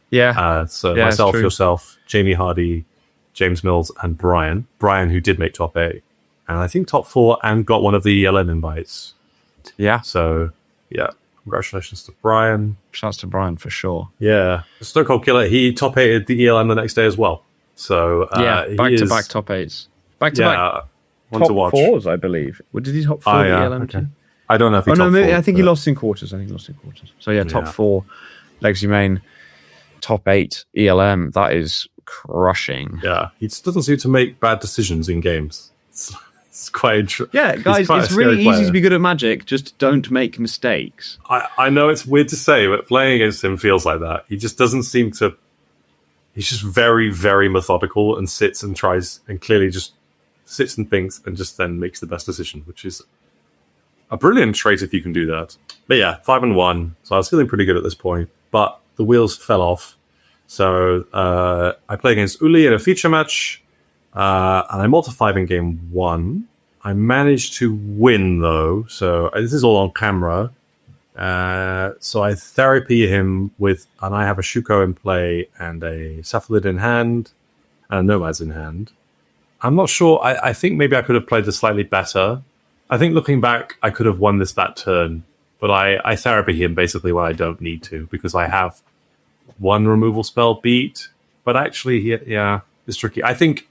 Yeah. So myself, yourself, Jamie Hardy, James Mills, and Brian. Brian, who did make top 8. And I think top 4 and got one of the ELM invites. Yeah. So, yeah. Congratulations to Brian. Shouts to Brian for sure. Yeah. Stone Cold Killer, he top 8'd the ELM the next day as well. So, back-to-back top 8s. Back-to-back one top to watch. 4s, I believe. Did he top 4 the ELM? Okay. I don't know if he top 4. I think he lost in quarters. So, yeah, top 4 Legacy Main, top 8 ELM. That is crushing. Yeah. He just doesn't seem to make bad decisions in games. It's quite guys, it's really easy to be good at Magic. Just don't make mistakes. I know it's weird to say, but playing against him feels like that. He just doesn't seem to... He's just very, very methodical and sits and tries and clearly just sits and thinks and just then makes the best decision, which is a brilliant trait if you can do that. But yeah, 5 and 1. So I was feeling pretty good at this point, but the wheels fell off. So I played against Uli in a feature match. And I'm multi-5 in game 1. I managed to win, though. So this is all on camera. So I therapy him and I have a Shuko in play and a Cephalid in hand and a Nomads in hand. I'm not sure. I think maybe I could have played this slightly better. I think looking back, I could have won that turn. But I therapy him basically when I don't need to because I have one removal spell beat. But actually, it's tricky. I think...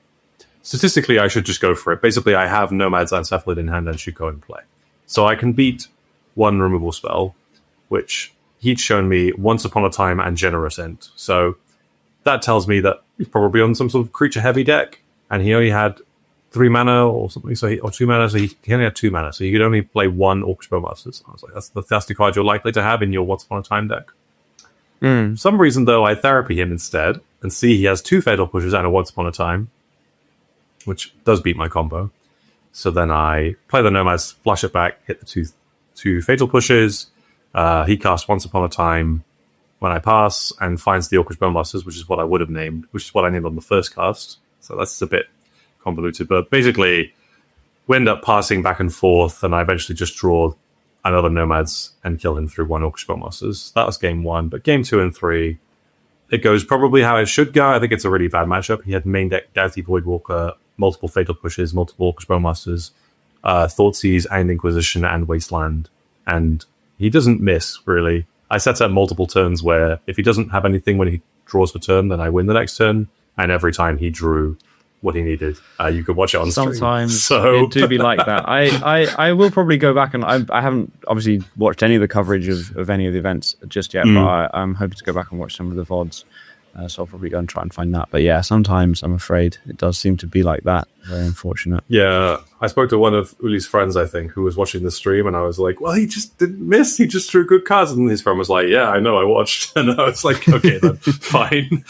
Statistically, I should just go for it. Basically, I have Nomads and Cephalid in hand and Shuko in play. So I can beat one removal spell, which he'd shown me Once Upon a Time and Generous End. So that tells me that he's probably on some sort of creature-heavy deck, and he only had 3 mana or something, or 2 mana, so he only had 2 mana. So you could only play one Orcish Bowmasters. I was like, that's the card you're likely to have in your Once Upon a Time deck. For some reason, though, I therapy him instead, and see he has 2 Fatal Pushes and a Once Upon a Time, which does beat my combo. So then I play the Nomads, flash it back, hit the two Fatal Pushes. He casts Once Upon a Time when I pass and finds the Orcish Bonebusters, which is what I would have named, which is what I named on the first cast. So that's a bit convoluted. But basically, we end up passing back and forth, and I eventually just draw another Nomads and kill him through one Orcish Bonebusters. That was game 1. But game 2 and 3, it goes probably how it should go. I think it's a really bad matchup. He had main deck Doughty Voidwalker, multiple Fatal Pushes, multiple Orcish Bowmasters, Thoughtseize and Inquisition and Wasteland. And he doesn't miss, really. I set up multiple turns where if he doesn't have anything when he draws for turn, then I win the next turn. And every time he drew what he needed, you could watch it on stream. Sometimes it do be like that. I will probably go back, and I haven't obviously watched any of the coverage of any of the events just yet, but I'm hoping to go back and watch some of the VODs. So I'll probably go and try and find that. But yeah, sometimes I'm afraid it does seem to be like that. Very unfortunate. Yeah, I spoke to one of Uli's friends, I think, who was watching the stream, and I was like, well, he just didn't miss. He just drew good cards. And his friend was like, yeah, I know, I watched. And I was like, okay, then, fine.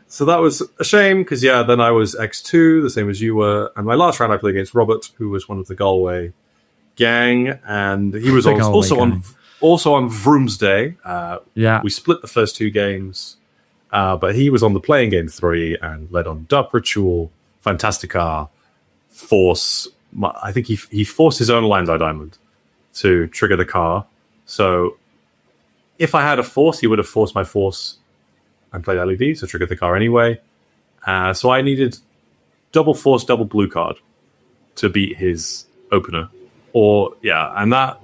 So that was a shame, because, yeah, then I was X2, the same as you were. And my last round I played against Robert, who was one of the Galway gang, and he was also on Vroomsday. We split the first 2 games. But he was on the playing game 3 and led on Dark Ritual, Fantastica, Force. I think he forced his own Landau Diamond to trigger the car. So if I had a Force, he would have forced my Force and played LED, so triggered the car anyway. So I needed double Force, double blue card to beat his opener. And that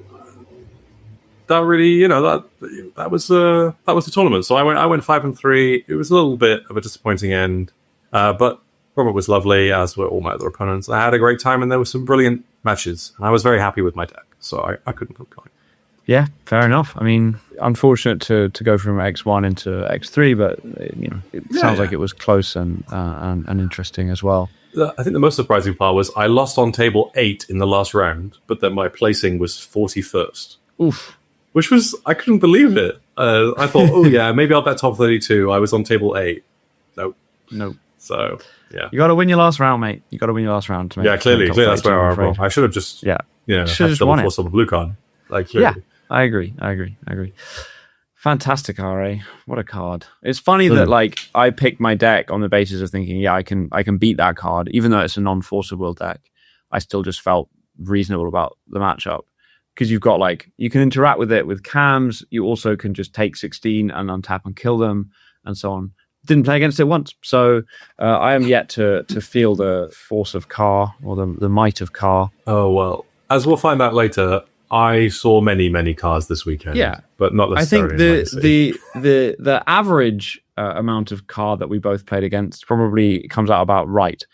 really, that was the tournament. So I went 5 and 3. It was a little bit of a disappointing end, but Robert was lovely, as were all my other opponents. I had a great time, and there were some brilliant matches, and I was very happy with my deck, so I couldn't complain. Yeah, fair enough. I mean, unfortunate to go from X1 into X3, but it sounds like it was close and interesting as well. I think the most surprising part was I lost on table 8 in the last round, but then my placing was 41st. Oof. Which was, I couldn't believe it. I thought, maybe I'll bet top 32. I was on table 8. Nope. So, yeah. You got to win your last round, mate. You got to win your last round to make clearly that's where I should have just, should have double won force it. on the blue card. Like, yeah. I agree. Fantastic, RA. What a card. It's funny that like I picked my deck on the basis of thinking, I can beat that card, even though it's a non-Force of Will deck. I still just felt reasonable about the matchup. Because you've got like, you can interact with it with cams, you also can just take 16 and untap and kill them, and so on. Didn't play against it once. So I am yet to feel the force of Ka, or the might of Ka. Oh, well, as we'll find out later, I saw many cars this weekend. Yeah, but not necessarily. I think the average amount of Ka that we both played against probably comes out about right.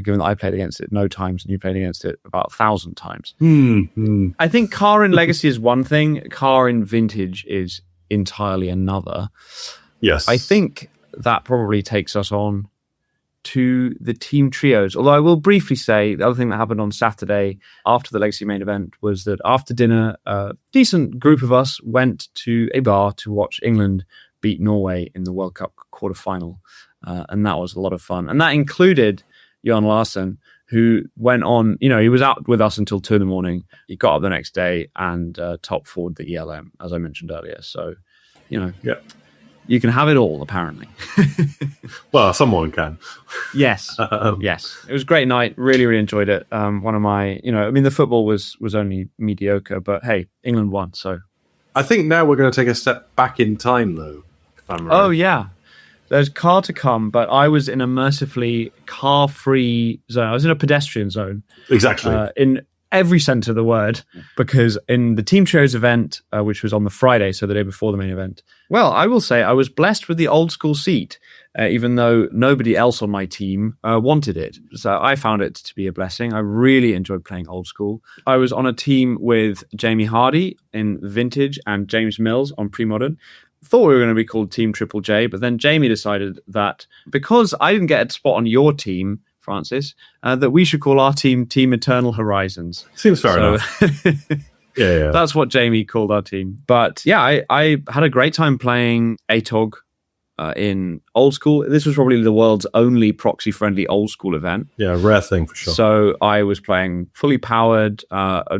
Given that I played against it no times and you played against it about 1,000 times. I think Ka in Legacy is one thing. Ka in Vintage is entirely another. Yes. I think that probably takes us on to the team trios. Although I will briefly say the other thing that happened on Saturday after the Legacy main event was that after dinner, a decent group of us went to a bar to watch England beat Norway in the World Cup quarterfinal. And that was a lot of fun. And that included Jan Larsen, who went on, he was out with us until 2 a.m. He got up the next day and top forward the ELM, as I mentioned earlier. So, you can have it all, apparently. Well, someone can. Yes. Yes. It was a great night. Really, really enjoyed it. One of my, the football was only mediocre, but hey, England won. So I think now we're going to take a step back in time, though, if I'm right. Oh, yeah. There's car to come, but I was in a mercifully car-free zone. I was in a pedestrian zone. Exactly. In every sense of the word, because in the Team Trios event, which was on the Friday, so the day before the main event, well, I will say I was blessed with the old school seat, even though nobody else on my team wanted it. So I found it to be a blessing. I really enjoyed playing old school. I was on a team with Jamie Hardy in Vintage and James Mills on Premodern. Thought we were going to be called Team Triple J, but then Jamie decided that because I didn't get a spot on your team, Francis, that we should call our team Team Eternal Horizons. Seems fair enough. Yeah. That's what Jamie called our team. But yeah, I had a great time playing ATOG in old school. This was probably the world's only proxy-friendly old school event. Yeah, rare thing for sure. So I was playing fully powered,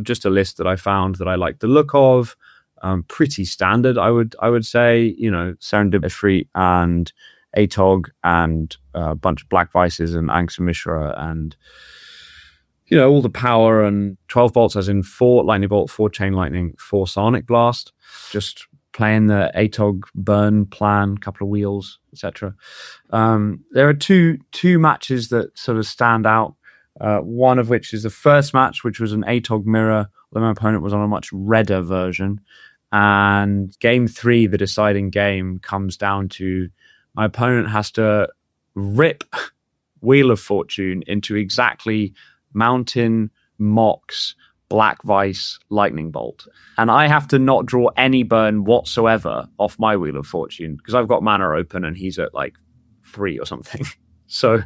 just a list that I found that I liked the look of. Pretty standard, I would say. Serendip Ifrit and ATOG and a bunch of Black Vices and Angsa Mishra and all the power and 12 bolts, as in 4 Lightning Bolt, 4 Chain Lightning, 4 Sonic Blast. Just playing the ATOG burn plan, couple of wheels, etc. There are two matches that sort of stand out. One of which is the first match, which was an ATOG mirror, although my opponent was on a much redder version. And game 3, the deciding game, comes down to my opponent has to rip Wheel of Fortune into exactly Mountain, Mox, Black Vice, Lightning Bolt. And I have to not draw any burn whatsoever off my Wheel of Fortune because I've got mana open and he's at like 3 or something. So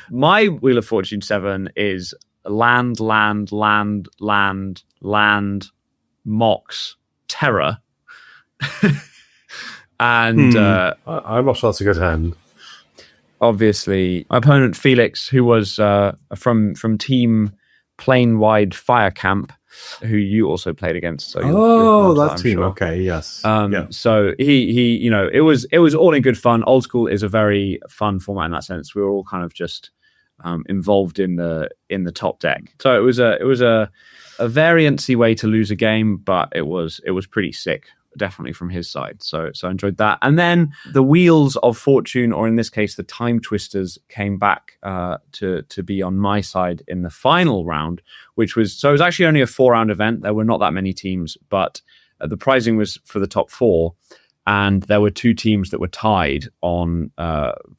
my Wheel of Fortune 7 is land, Mox, Terror. And I'm not sure that's a good hand. Obviously, my opponent Felix, who was from Team Plane Wide Fire Camp, who you also played against. So that team. Sure. Okay, yes. So he, it was all in good fun. Old school is a very fun format in that sense. We were all kind of just involved in the top deck. So it was a variancy way to lose a game, but it was pretty sick, definitely from his side. So I enjoyed that. And then the Wheels of Fortune, or in this case, the Time Twisters, came back to be on my side in the final round, it was actually only a 4-round event. There were not that many teams, but the prizing was for the top 4. And there were 2 teams that were tied on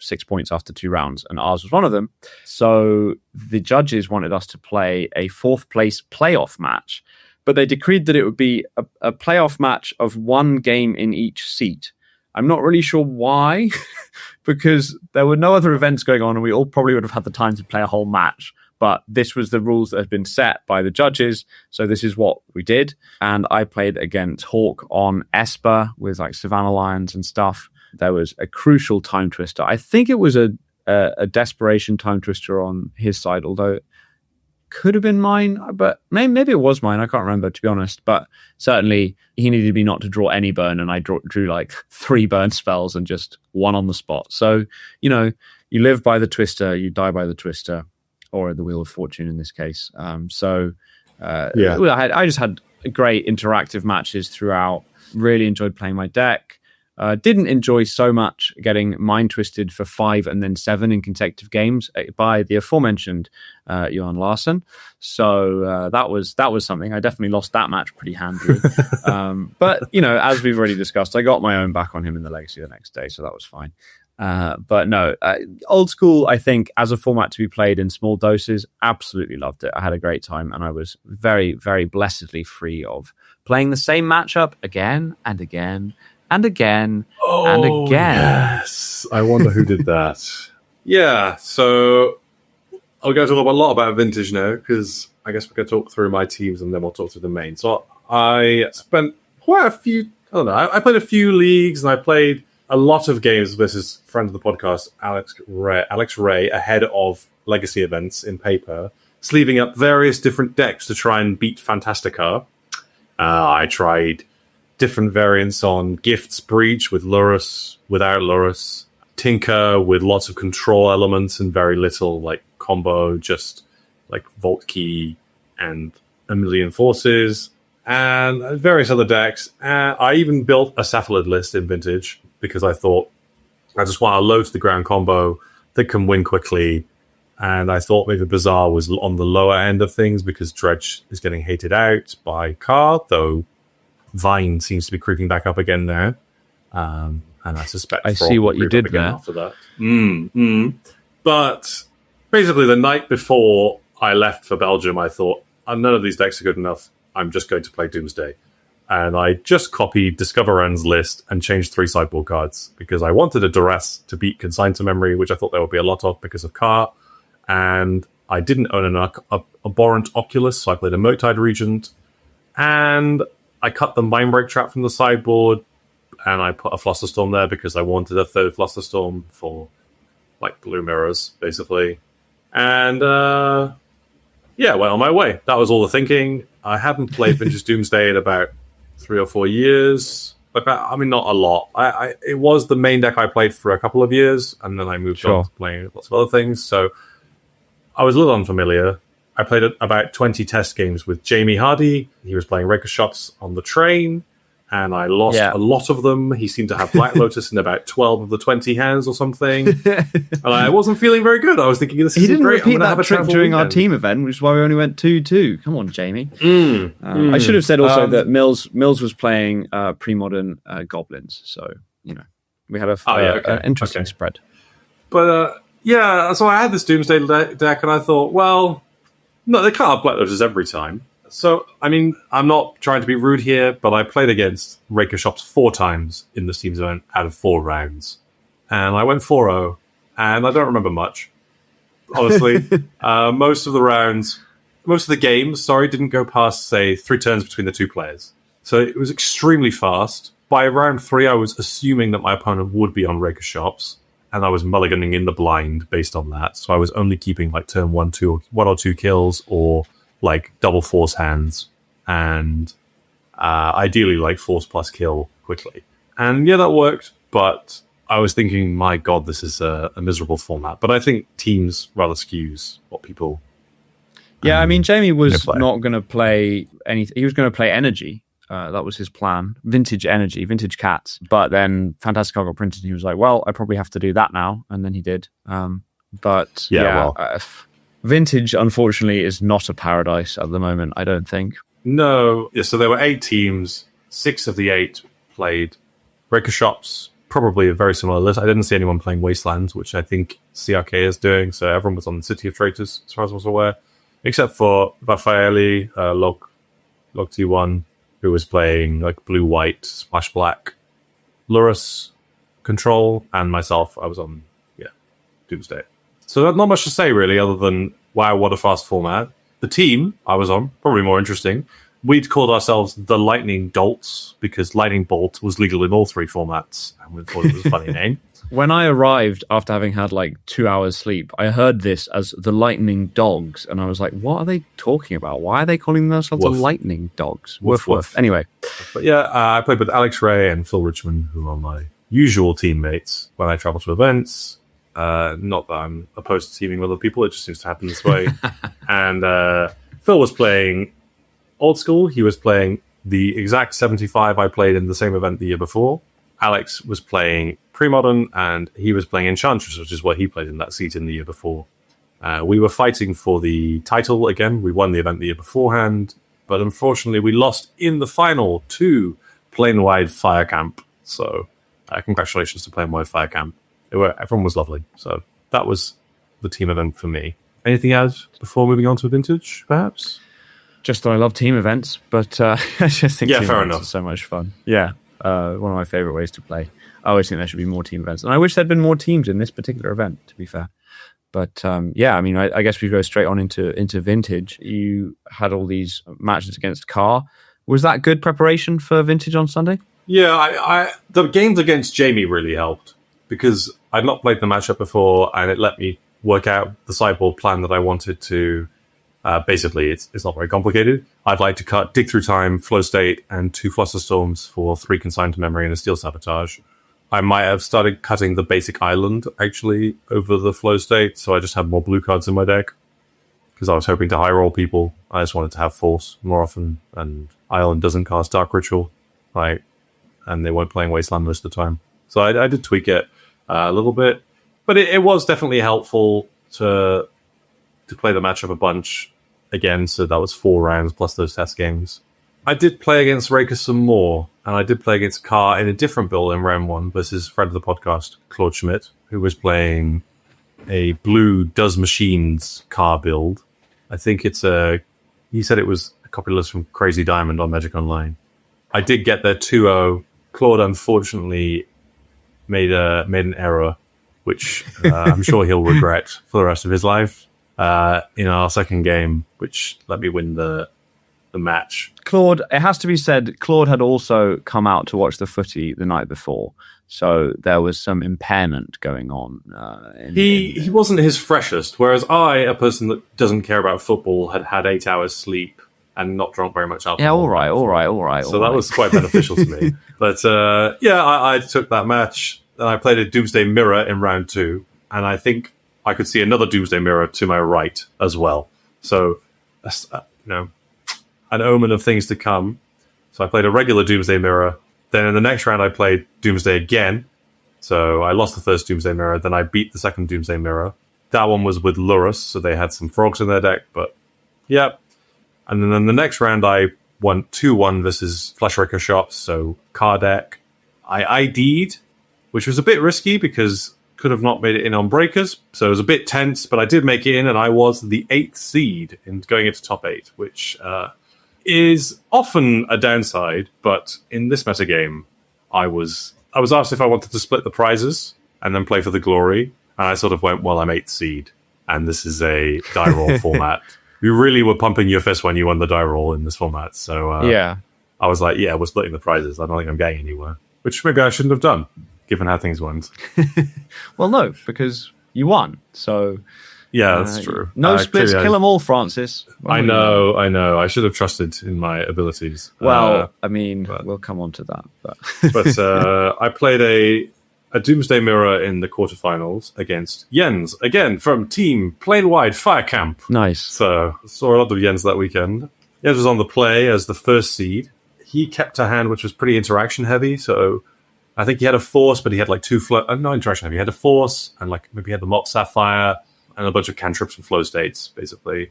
6 points after 2 rounds, and ours was one of them. So the judges wanted us to play a 4th place playoff match, but they decreed that it would be a playoff match of 1 game in each seat. I'm not really sure why, because there were no other events going on, and we all probably would have had the time to play a whole match. But this was the rules that had been set by the judges, so this is what we did. And I played against Hawk on Esper with like Savannah Lions and stuff. There was a crucial Time Twister. I think it was a desperation Time Twister on his side, although could have been mine, but maybe it was mine. I can't remember, to be honest. But certainly he needed me not to draw any burn, and I drew like 3 burn spells and just 1 on the spot. So, you live by the twister, you die by the twister, or the Wheel of Fortune in this case. I just had great interactive matches throughout. Really enjoyed playing my deck. Didn't enjoy so much getting mind twisted for 5 and then 7 in consecutive games by the aforementioned Johan Larsson. So that was something. I definitely lost that match pretty handily. But as we've already discussed, I got my own back on him in the Legacy the next day, so that was fine. But no, old school, I think, as a format to be played in small doses, absolutely loved it. I had a great time, and I was very, very blessedly free of playing the same matchup again and again and again and again. Yes. I wonder who did that. Yeah, so I'll go talk a lot about Vintage now, because I guess we're going to talk through my teams and then we'll talk through the main. So I spent quite a few, I played a few leagues, and I played a lot of games versus friend of the podcast, Alex Ray, ahead of Legacy events in paper, sleeving up various different decks to try and beat Fantastica. I tried different variants on Gifts Breach with Lurrus, without Lurrus, Tinker with lots of control elements and very little like combo, just like Vault Key and a million forces, and various other decks. I even built a Cephalid list in Vintage because I thought I just want a low to the ground combo that can win quickly. And I thought maybe Bazaar was on the lower end of things because Dredge is getting hated out by Card, though Vine seems to be creeping back up again now. And I suspect I see what you did there. After that. But basically, the night before I left for Belgium, I thought, none of these decks are good enough. I'm just going to play Doomsday. And I just copied Discoveran's list and changed 3 sideboard cards because I wanted a Duress to beat Consign to Memory, which I thought there would be a lot of because of Car. And I didn't own an Abhorrent Oculus, so I played a Murktide Regent. And I cut the Mindbreak Trap from the sideboard, and I put a Flusterstorm there because I wanted a 3rd Flusterstorm for, like, blue mirrors, basically. And, went on my way. That was all the thinking. I hadn't played Vintage Doomsday in about 3 or 4 years. I mean, not a lot. It was the main deck I played for a couple of years, and then I moved on to playing lots of other things. So I was a little unfamiliar. I played about 20 test games with Jamie Hardy. He was playing Raker Shops on the train, and I lost a lot of them. He seemed to have Black Lotus in about 12 of the 20 hands or something. And I wasn't feeling very good. I was thinking, this is great. He didn't repeat that trick during our team event, which is why we only went 2-2. Come on, Jamie. I should have said also that Mills was playing Premodern Goblins. So, we had an interesting spread. But, so I had this Doomsday deck, and I thought, well, no, they can't have Black Lotus every time. So, I mean, I'm not trying to be rude here, but I played against Raker Shops 4 times in this team's event out of 4 rounds. And I went 4-0, and I don't remember much. Honestly, most of the games, didn't go past, say, 3 turns between the 2 players. So it was extremely fast. By round 3, I was assuming that my opponent would be on Raker Shops, and I was mulliganing in the blind based on that. So I was only keeping like turn 1 or 2 kills, or like double force hands, and ideally like force plus kill quickly. And that worked, but I was thinking, my God, this is a miserable format. But I think teams rather skews what people... I mean, Jamie was not going to play anything. He was going to play Energy. That was his plan. Vintage Energy, Vintage Cats. But then Fantastic Car got printed, and he was like, well, I probably have to do that now. And then he did. Vintage, unfortunately, is not a paradise at the moment, I don't think. No. Yeah, so there were 8 teams. 6 of the 8 played Raker Shops, probably a very similar list. I didn't see anyone playing Wastelands, which I think CRK is doing, so everyone was on the City of Traitors, as far as I was aware, except for Raffaele, Log T1, who was playing like blue-white, splash-black, Lurrus, Control, and myself. I was on, Doomsday. So not much to say, really, other than, wow, what a fast format. The team I was on, probably more interesting. we'd called ourselves the Lightning Dolts because Lightning Bolt was legal in all 3 formats, and we thought it was a funny name. When I arrived after having had like 2 hours sleep, I heard this as the Lightning Dogs, and I was like, what are they talking about? Why are they calling themselves the Lightning Dogs? Woof, woof. Anyway. But yeah, I played with Alex Ray and Phil Richmond, who are my usual teammates when I travel to events. Not that I'm opposed to teaming with other people, it just seems to happen this way. And Phil was playing old school. He was playing the exact 75 I played in the same event the year before. Alex was playing Premodern, and he was playing Enchantress, which is what he played in that seat in the year before. We were fighting for the title again. We won the event the year beforehand, but unfortunately we lost in the final to Planewide Fire Camp. So congratulations to Planewide Fire Camp. Everyone was lovely. So that was the team event for me. Anything else before moving on to Vintage, perhaps? Just that I love team events, but I just think team fair events enough. Are so much fun. Yeah, one of my favorite ways to play. I always think there should be more team events, and I wish there'd been more teams in this particular event, to be fair. But yeah, I mean, I guess we go straight on into Vintage. You had all these matches against Carr. Was that good preparation for Vintage on Sunday? Yeah, the games against Jamie really helped because I'd not played the matchup before, and it let me work out the sideboard plan that I wanted to. Basically, it's not very complicated. I'd like to cut Dig Through Time, Flow State, and 2 Flusterstorms for 3 Consigned to Memory and a Steel Sabotage. I might have started cutting the basic island, actually, over the Flow State, so I just had more blue cards in my deck. Because I was hoping to high roll people. I just wanted to have Force more often, and Island doesn't cast Dark Ritual. And they weren't playing Wasteland most of the time. So I did tweak it a little bit. But it was definitely helpful to play the matchup a bunch again, so that was 4 rounds plus those test games. I did play against Raker some more, and I did play against Carr in a different build in round 1 versus friend of the podcast, Claude Schmidt, who was playing a blue Does Machines Carr build. I think he said it was a copy list from Crazy Diamond on Magic Online. I did get there 2-0. Claude unfortunately made an error, which I'm sure he'll regret for the rest of his life. In our second game, which let me win the match. Claude, it has to be said, Claude had also come out to watch the footy the night before, so there was some impairment going on. He wasn't his freshest, whereas I, a person that doesn't care about football, had 8 hours sleep and not drunk very much alcohol. Yeah, all right. So that was quite beneficial to me. But I took that match, and I played a Doomsday Mirror in round 2, and I think I could see another Doomsday Mirror to my right as well. So, an omen of things to come. So I played a regular Doomsday Mirror. Then in the next round, I played Doomsday again. So I lost the first Doomsday Mirror. Then I beat the second Doomsday Mirror. That one was with Lurrus, so they had some frogs in their deck. But, yeah. And then in the next round, I won 2-1 versus Fleshraker Shops, so car deck. I ID'd, which was a bit risky because could have not made it in on breakers, so it was a bit tense, but I did make it in, and I was the 8th seed in going into top 8, which is often a downside, but in this metagame, I was asked if I wanted to split the prizes and then play for the glory, and I sort of went, well, I'm 8th seed, and this is a die roll format. You really were pumping your fist when you won the die roll in this format, so yeah. I was like, yeah, we're splitting the prizes. I don't think I'm getting anywhere, which maybe I shouldn't have done, given how things went. Well, no, because you won. So yeah, that's true. No splits, kill them all, Francis. I know. I should have trusted in my abilities. Well, we'll come on to that. But I played a Doomsday Mirror in the quarterfinals against Jens, again from Team Planewide Fire Camp. Nice. So saw a lot of Jens that weekend. Jens was on the play as the first seed. He kept a hand which was pretty interaction heavy, so I think he had a Force, but he had like 2 no interaction heavy. He had a Force, and like maybe he had the Mop Sapphire, and a bunch of cantrips and flow states, basically.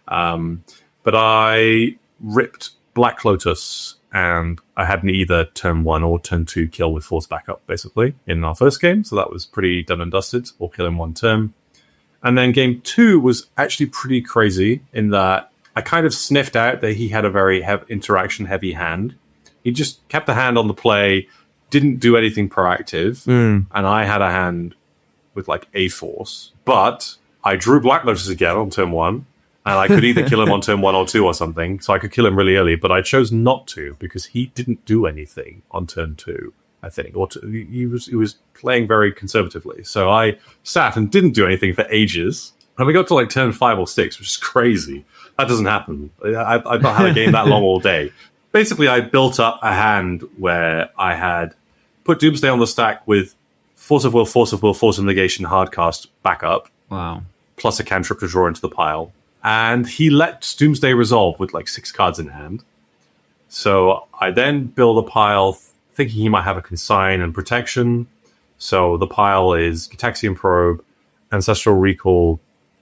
But I ripped Black Lotus, and I had either turn 1 or turn 2 kill with Force backup, basically, in our first game. So that was pretty done and dusted, or kill in 1 turn. And then game 2 was actually pretty crazy in that I kind of sniffed out that he had a very interaction-heavy hand. He just kept the hand on the play, didn't do anything proactive, and I had a hand with like a Force. But I drew Black Lotus again on turn 1, And I could either kill him on turn 1 or 2 or something, so I could kill him really early, but I chose not to because he didn't do anything on turn 2, I think. He was playing very conservatively. So I sat and didn't do anything for ages. And we got to like turn 5 or 6, which is crazy. That doesn't happen. I've not had a game that long all day. Basically, I built up a hand where I had put Doomsday on the stack with Force of Will, Force of Negation, Hardcast backup. Wow. Plus a cantrip to draw into the pile. And he let Doomsday resolve with like 6 cards in hand. So I then build a pile thinking he might have a Consign and Protection. So the pile is Gitaxian Probe, Ancestral Recall,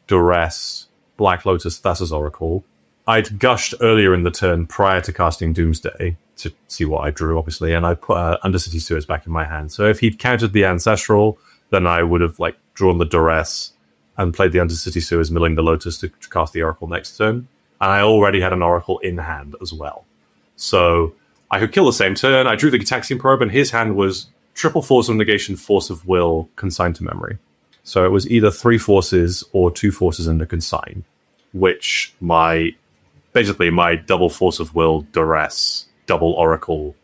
Duress, Black Lotus, Thassa's Oracle. I'd gushed earlier in the turn prior to casting Doomsday to see what I drew, obviously, and I put Undercity Sewers back in my hand. So if he'd countered the Ancestral, then I would have like drawn the Duress and played the Undercity Sewers, milling the Lotus to cast the Oracle next turn. And I already had an Oracle in hand as well. So I could kill the same turn. I drew the Gitaxian Probe, and his hand was triple Force of Negation, Force of Will, Consigned to Memory. So it was either 3 forces or 2 forces and a Consign, which basically my double Force of Will, Duress, double Oracle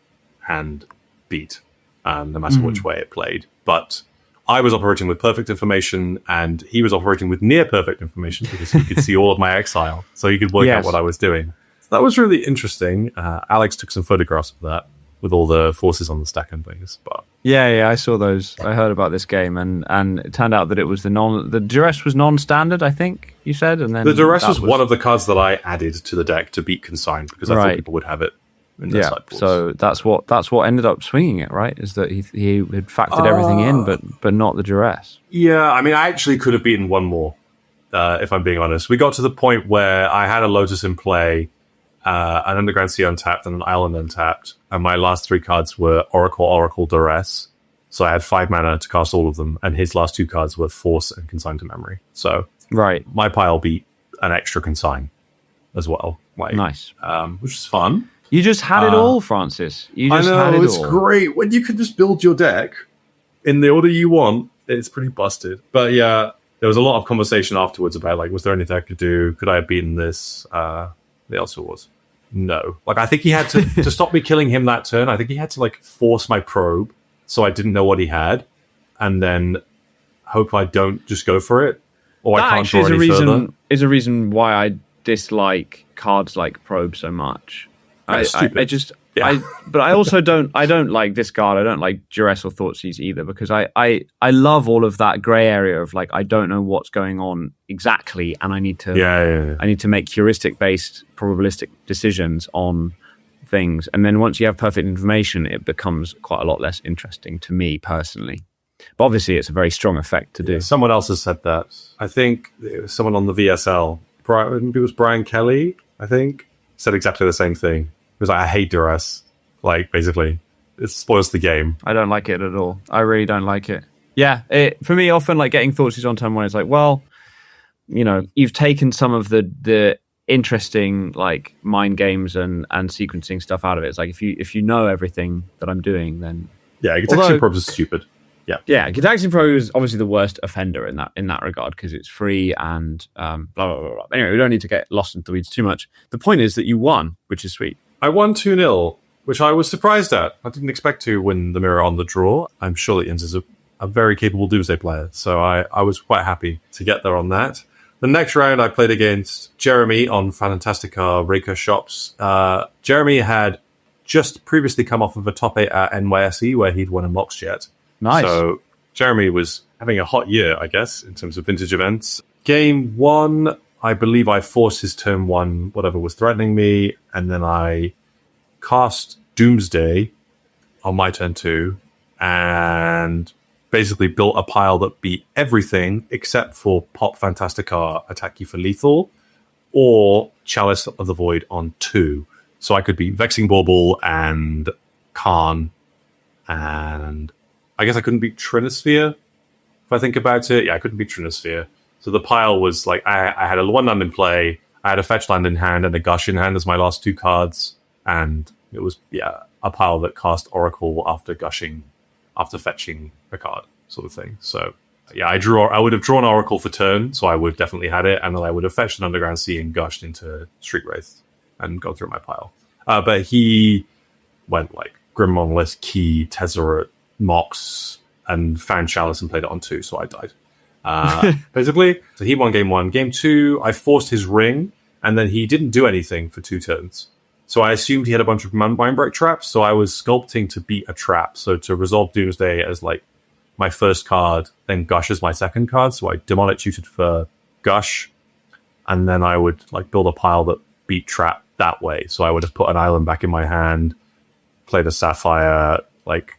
hand beat, no matter which way it played. But I was operating with perfect information, and he was operating with near perfect information because he could see all of my exile, so he could work out what I was doing. So that was really interesting. Alex took some photographs of that with all the forces on the stack and things. But yeah, I saw those. I heard about this game, and it turned out that it was the Duress was non-standard, I think you said, and then the Duress was one of the cards that I added to the deck to beat Consign because I thought people would have it. So that's what ended up swinging it, right? Is that he had factored everything in, but not the Duress. Yeah, I mean, I actually could have beaten one more, if I'm being honest. We got to the point where I had a Lotus in play, an Underground Sea untapped, and an Island untapped, and my last 3 cards were Oracle, Duress. So I had 5 mana to cast all of them, and his last 2 cards were Force and Consign to Memory. So my pile beat an extra Consign as well. Nice. Which is fun. You just had it all, Francis. You just had it all. It's great. When you can just build your deck in the order you want, it's pretty busted. But yeah, there was a lot of conversation afterwards about, like, was there anything I could do? Could I have beaten this? The answer was no. Like, I think he had to stop me killing him that turn. I think he had to, like, force my probe so I didn't know what he had, and then hope I don't just go for it, or I can't draw any further. Is a reason why I dislike cards like Probe so much. I also don't like Discard. I don't like Duress or Thoughtseize either, because I love all of that grey area of, like, I don't know what's going on exactly, and I need to I need to make heuristic based probabilistic decisions on things, and then once you have perfect information, it becomes quite a lot less interesting to me personally. But obviously it's a very strong effect to do. Someone else has said that. I think it was someone on the VSL, it was Brian Kelly, I think, said exactly the same thing. It was like, I hate Duress. Like, basically, it spoils the game. I don't like it at all. I really don't like it. Yeah, for me, often, like, getting Thoughtseize on turn 1 is like, well, you know, you've taken some of the interesting, like, mind games and sequencing stuff out of it. It's like, if you know everything that I'm doing, then Gitaxian Probe is stupid. Yeah, Gitaxian Probe is obviously the worst offender in that regard, because it's free and blah blah blah blah. Anyway, we don't need to get lost into the weeds too much. The point is that you won, which is sweet. I won 2-0, which I was surprised at. I didn't expect to win the mirror on the draw. I'm sure that Jens is a very capable Doomsday player, so I was quite happy to get there on that. The next round, I played against Jeremy on Fantastica Raker Shops. Jeremy had just previously come off of a top 8 at NYSE, where he'd won in Locksjet. Nice. So Jeremy was having a hot year, I guess, in terms of vintage events. Game 1, I believe I forced his turn 1, whatever was threatening me, and then I cast Doomsday on my turn 2, and basically built a pile that beat everything except for Pop Fantastica Attack You for Lethal, or Chalice of the Void on 2. So I could beat Vexing Bauble and Khan, and I guess I couldn't beat Trinisphere, if I think about it. Yeah, I couldn't beat Trinisphere. So the pile was like, I had a 1 land in play, I had a fetch land in hand and a gush in hand as my last 2 cards, and it was, a pile that cast Oracle after gushing, after fetching a card, sort of thing. So Yeah, I would have drawn Oracle for turn, so I would have definitely had it, and then I would have fetched an Underground Sea and gushed into Street Wraith and gone through my pile. But he went like Grim Monolith, Key, Tezzeret, Mox, and found Chalice and played it on 2, so I died. Basically, so he won game 1. Game 2, I forced his ring, and then he didn't do anything for 2 turns. So I assumed he had a bunch of Mindbreak traps, so I was sculpting to beat a trap. So to resolve Doomsday as like my first card, then Gush as my second card. So I Demonic Tutored for Gush, and then I would like build a pile that beat trap that way. So I would have put an island back in my hand, played a Sapphire, like,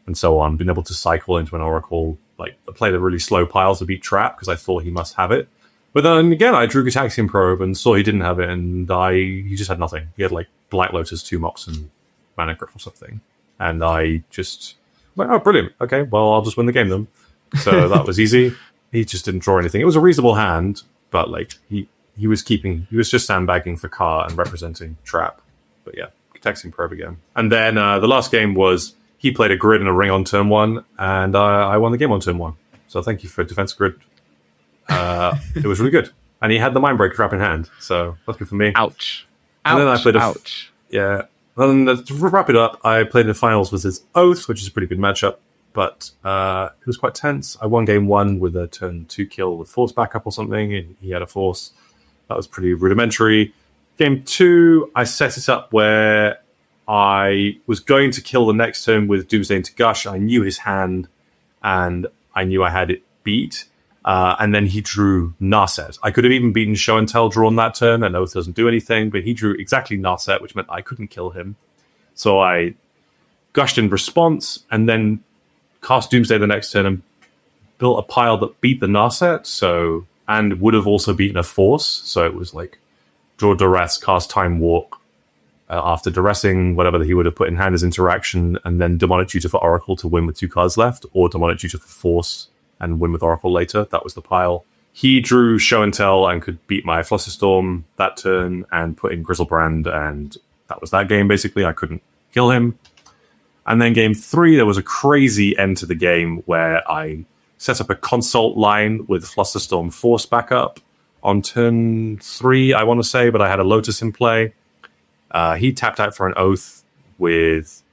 and so on. Been able to cycle into an Oracle, like play the really slow piles to beat trap because I thought he must have it. But then again, I drew Gitaxian Probe and saw he didn't have it, and he just had nothing. He had like Black Lotus, 2 Mox, and Mana Gryph or something. And I just went, oh, brilliant. Okay, well, I'll just win the game then. So that was easy. He just didn't draw anything. It was a reasonable hand, but like he was just sandbagging for Car and representing trap. But yeah, Gitaxian Probe again. And then the last game was he played a grid and a ring on turn 1, and I won the game on turn 1. So thank you for Defense Grid. It was really good, and he had the Mindbreak trap in hand, so that's good for me. Ouch! And then I played ouch! Yeah. And then to wrap it up, I played in the finals with his Oath, which is a pretty good matchup, but it was quite tense. I won game 1 with a turn 2 kill with Force backup or something, and he had a Force. That was pretty rudimentary. Game 2, I set it up where I was going to kill the next turn with Doomsday into Gush. I knew his hand, and I knew I had it beat. And then he drew Narset. I could have even beaten Show and Tell drawn that turn, and Oath doesn't do anything, but he drew exactly Narset, which meant I couldn't kill him. So I gushed in response, and then cast Doomsday the next turn and built a pile that beat the Narset, and would have also beaten a Force. So it was like draw Duress, cast Time Walk, after duressing whatever he would have put in hand as interaction, and then Demonic Tutor for Oracle to win with 2 cards left, or Demonic Tutor for Force and win with Oracle later. That was the pile. He drew Show and Tell and could beat my Flusterstorm that turn and put in Grizzlebrand, and that was that game, basically. I couldn't kill him. And then game 3, there was a crazy end to the game where I set up a Consult line with Flusterstorm Force backup on turn 3, I want to say, but I had a Lotus in play. He tapped out for an Oath with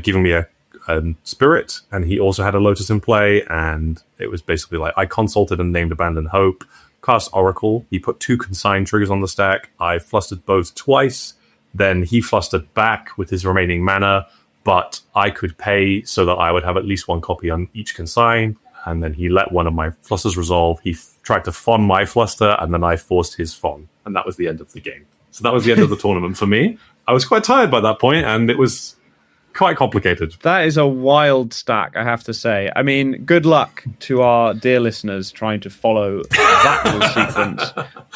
giving me a Spirit, and he also had a Lotus in play, and it was basically like I consulted and named Abandon Hope, cast Oracle. He put 2 consign triggers on the stack. I flustered both twice, then he flustered back with his remaining mana, but I could pay so that I would have at least 1 copy on each consign, and then he let one of my flusters resolve. He tried to Fon my fluster, and then I forced his Fon, and that was the end of the game. So that was the end of the tournament for me. I was quite tired by that point, and it was quite complicated. That is a wild stack, I have to say. I mean, good luck to our dear listeners trying to follow that little sequence.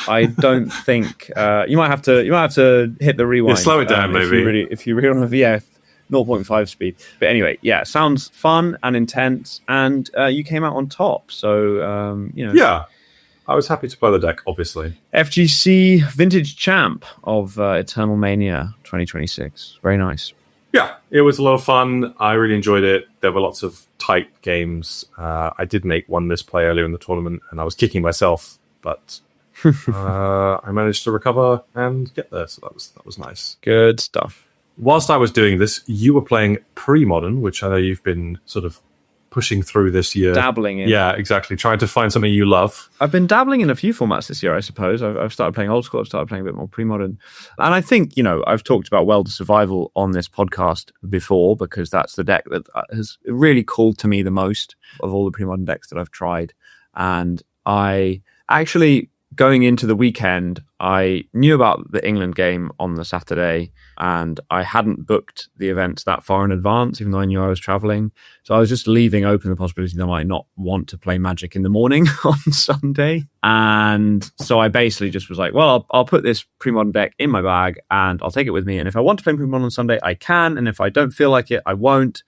I don't think you might have to hit the rewind. Yeah, slow it down, maybe. If you really want to, 0.5 speed. But anyway, yeah, sounds fun and intense, and you came out on top. So yeah, I was happy to play the deck, obviously. FGC Vintage Champ of Eternal Mania 2026. Very nice. Yeah, it was a lot of fun. I really enjoyed it. There were lots of tight games. I did make 1 misplay earlier in the tournament, and I was kicking myself, but I managed to recover and get there, so that was nice. Good stuff. Whilst I was doing this, you were playing Premodern, which I know you've been sort of pushing through this year. Dabbling in. Yeah, exactly. Trying to find something you love. I've been dabbling in a few formats this year, I suppose. I've started playing old school. I've started playing a bit more Premodern. And I think, I've talked about Welder Survival on this podcast before because that's the deck that has really called to me the most of all the Premodern decks that I've tried. And I actually, going into the weekend, I knew about the England game on the Saturday, and I hadn't booked the events that far in advance, even though I knew I was traveling. So I was just leaving open the possibility that I might not want to play Magic in the morning on Sunday. And so I basically just was like, well, I'll put this Premodern deck in my bag and I'll take it with me. And if I want to play Premodern on Sunday, I can. And if I don't feel like it, I won't.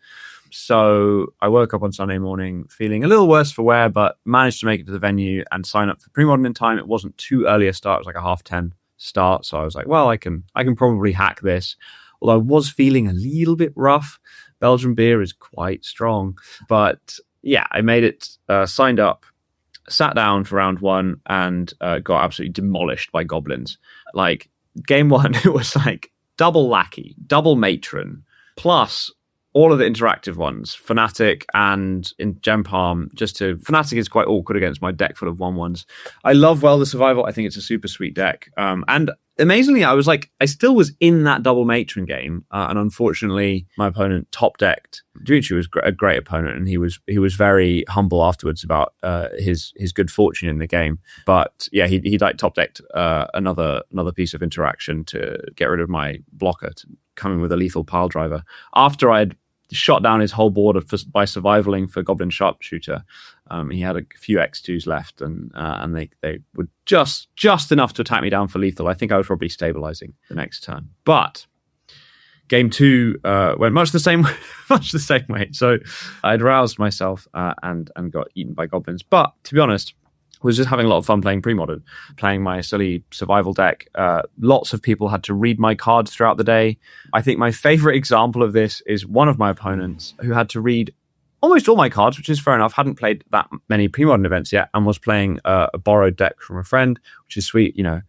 So I woke up on Sunday morning feeling a little worse for wear, but managed to make it to the venue and sign up for Premodern in time. It wasn't too early a start. It was like a 10:30 start. So I was like, well, I can probably hack this. Although I was feeling a little bit rough. Belgian beer is quite strong, but yeah, I made it, signed up, sat down for round one, and got absolutely demolished by goblins. Like, game one, it was like double lackey, double matron, plus all of the interactive ones, Fnatic and in Gem Palm. Fnatic is quite awkward against my deck full of 1/1s. I love Welder Survival. I think it's a super sweet deck. And amazingly, I still was in that double matron game, and unfortunately, my opponent top decked. Dimitri was a great opponent, and he was very humble afterwards about his good fortune in the game. But yeah, he like top decked another piece of interaction to get rid of my blocker, coming with a lethal pile driver after I'd shot down his whole board by survivaling for Goblin Sharpshooter. He had a few X2s left, and they were just enough to attack me down for lethal. I think I was probably stabilizing the next turn. But game two went much the same way. So I'd roused myself and got eaten by goblins. But to be honest, was just having a lot of fun playing Premodern, playing my silly survival deck. Lots of people had to read my cards throughout the day. I think my favorite example of this is one of my opponents who had to read almost all my cards, which is fair enough. Hadn't played that many Premodern events yet, and was playing a borrowed deck from a friend, which is sweet. You know,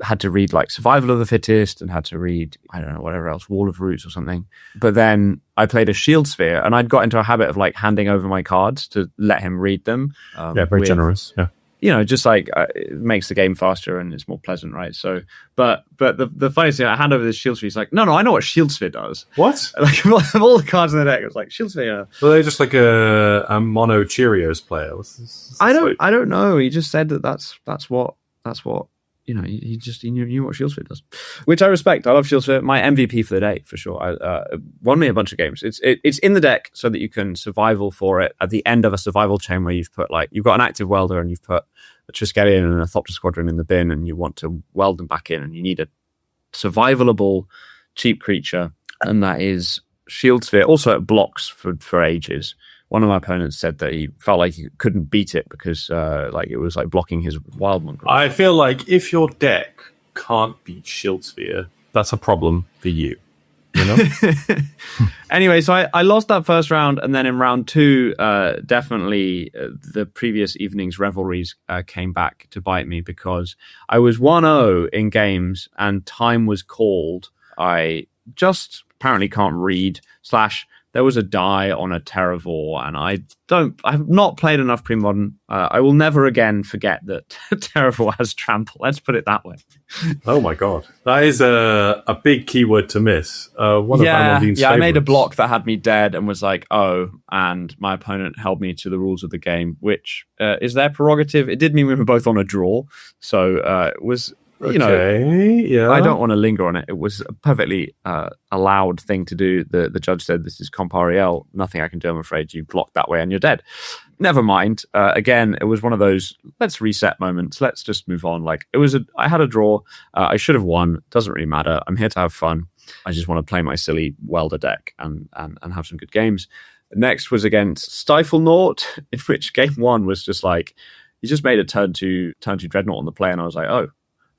had to read like Survival of the Fittest and had to read, I don't know, whatever else, Wall of Roots or something. But then I played a Shield Sphere, and I'd got into a habit of like handing over my cards to let him read them. Very generous. Yeah. You know, just like it makes the game faster and it's more pleasant, right? So, but the funniest thing, I hand over this Shield Sphere. He's like, no, I know what Shield Sphere does. What? Like of all the cards in the deck, it was like Shield Sphere. Yeah. Well, they're just like a mono Cheerios player. I don't know. He just said that's what you know. He knew what Shield Sphere does, which I respect. I love Shield Sphere. My MVP for the day for sure. I won me a bunch of games. It's in the deck so that you can survival for it at the end of a survival chain where you've got an active welder and you've put a Triskelion and a Thopter Squadron in the bin, and you want to weld them back in, and you need a survivalable cheap creature, and that is Shield Sphere. Also, it blocks for ages. One of my opponents said that he felt like he couldn't beat it because like it was like blocking his wild mongrel. I feel like if your deck can't beat Shield Sphere, that's a problem for you. You know? Anyway, so I lost that first round, and then in round two, definitely the previous evening's revelries came back to bite me because I was 1-0 in games and time was called. I just apparently can't read / there was a die on a Terravore, and I've not played enough Premodern. I will never again forget that Terravore has trample. Let's put it that way. Oh my god. That is a big keyword to miss. One of Amandin's I made a block that had me dead and was like, oh, and my opponent held me to the rules of the game, which is their prerogative. It did mean we were both on a draw, so it was... You know, I don't want to linger on it. It was a perfectly allowed thing to do. The judge said, this is Comp Ariel. Nothing I can do, I'm afraid. You blocked that way and you're dead. Never mind. Again, it was one of those, let's reset moments. Let's just move on. Like, I had a draw. I should have won. Doesn't really matter. I'm here to have fun. I just want to play my silly welder deck and have some good games. Next was against Stifle Naught, in which game one was just like, he just made a turn to Dreadnought on the play, and I was like, oh,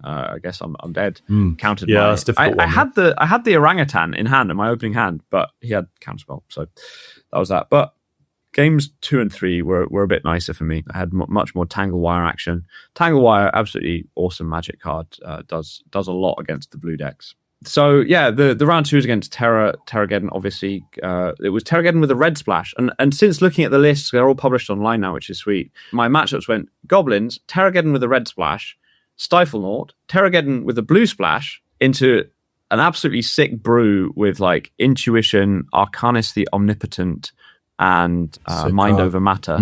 I guess I'm dead. Countered. Yeah, that's difficult. I had the orangutan in hand in my opening hand, but he had counterspell, so that was that. But games 2 and 3 were a bit nicer for me. I had much more Tangle Wire action. Tangle Wire, absolutely awesome magic card. Does a lot against the blue decks. So yeah, the round 2 is against Terrageddon. Obviously, it was Terrageddon with a red splash, and since looking at the lists, they're all published online now, which is sweet. My matchups went Goblins, Terrageddon with a red splash, Stifle Naught, Terrageddon with a blue splash into an absolutely sick brew with like Intuition, Arcanist the Omnipotent, and Mind Over Matter,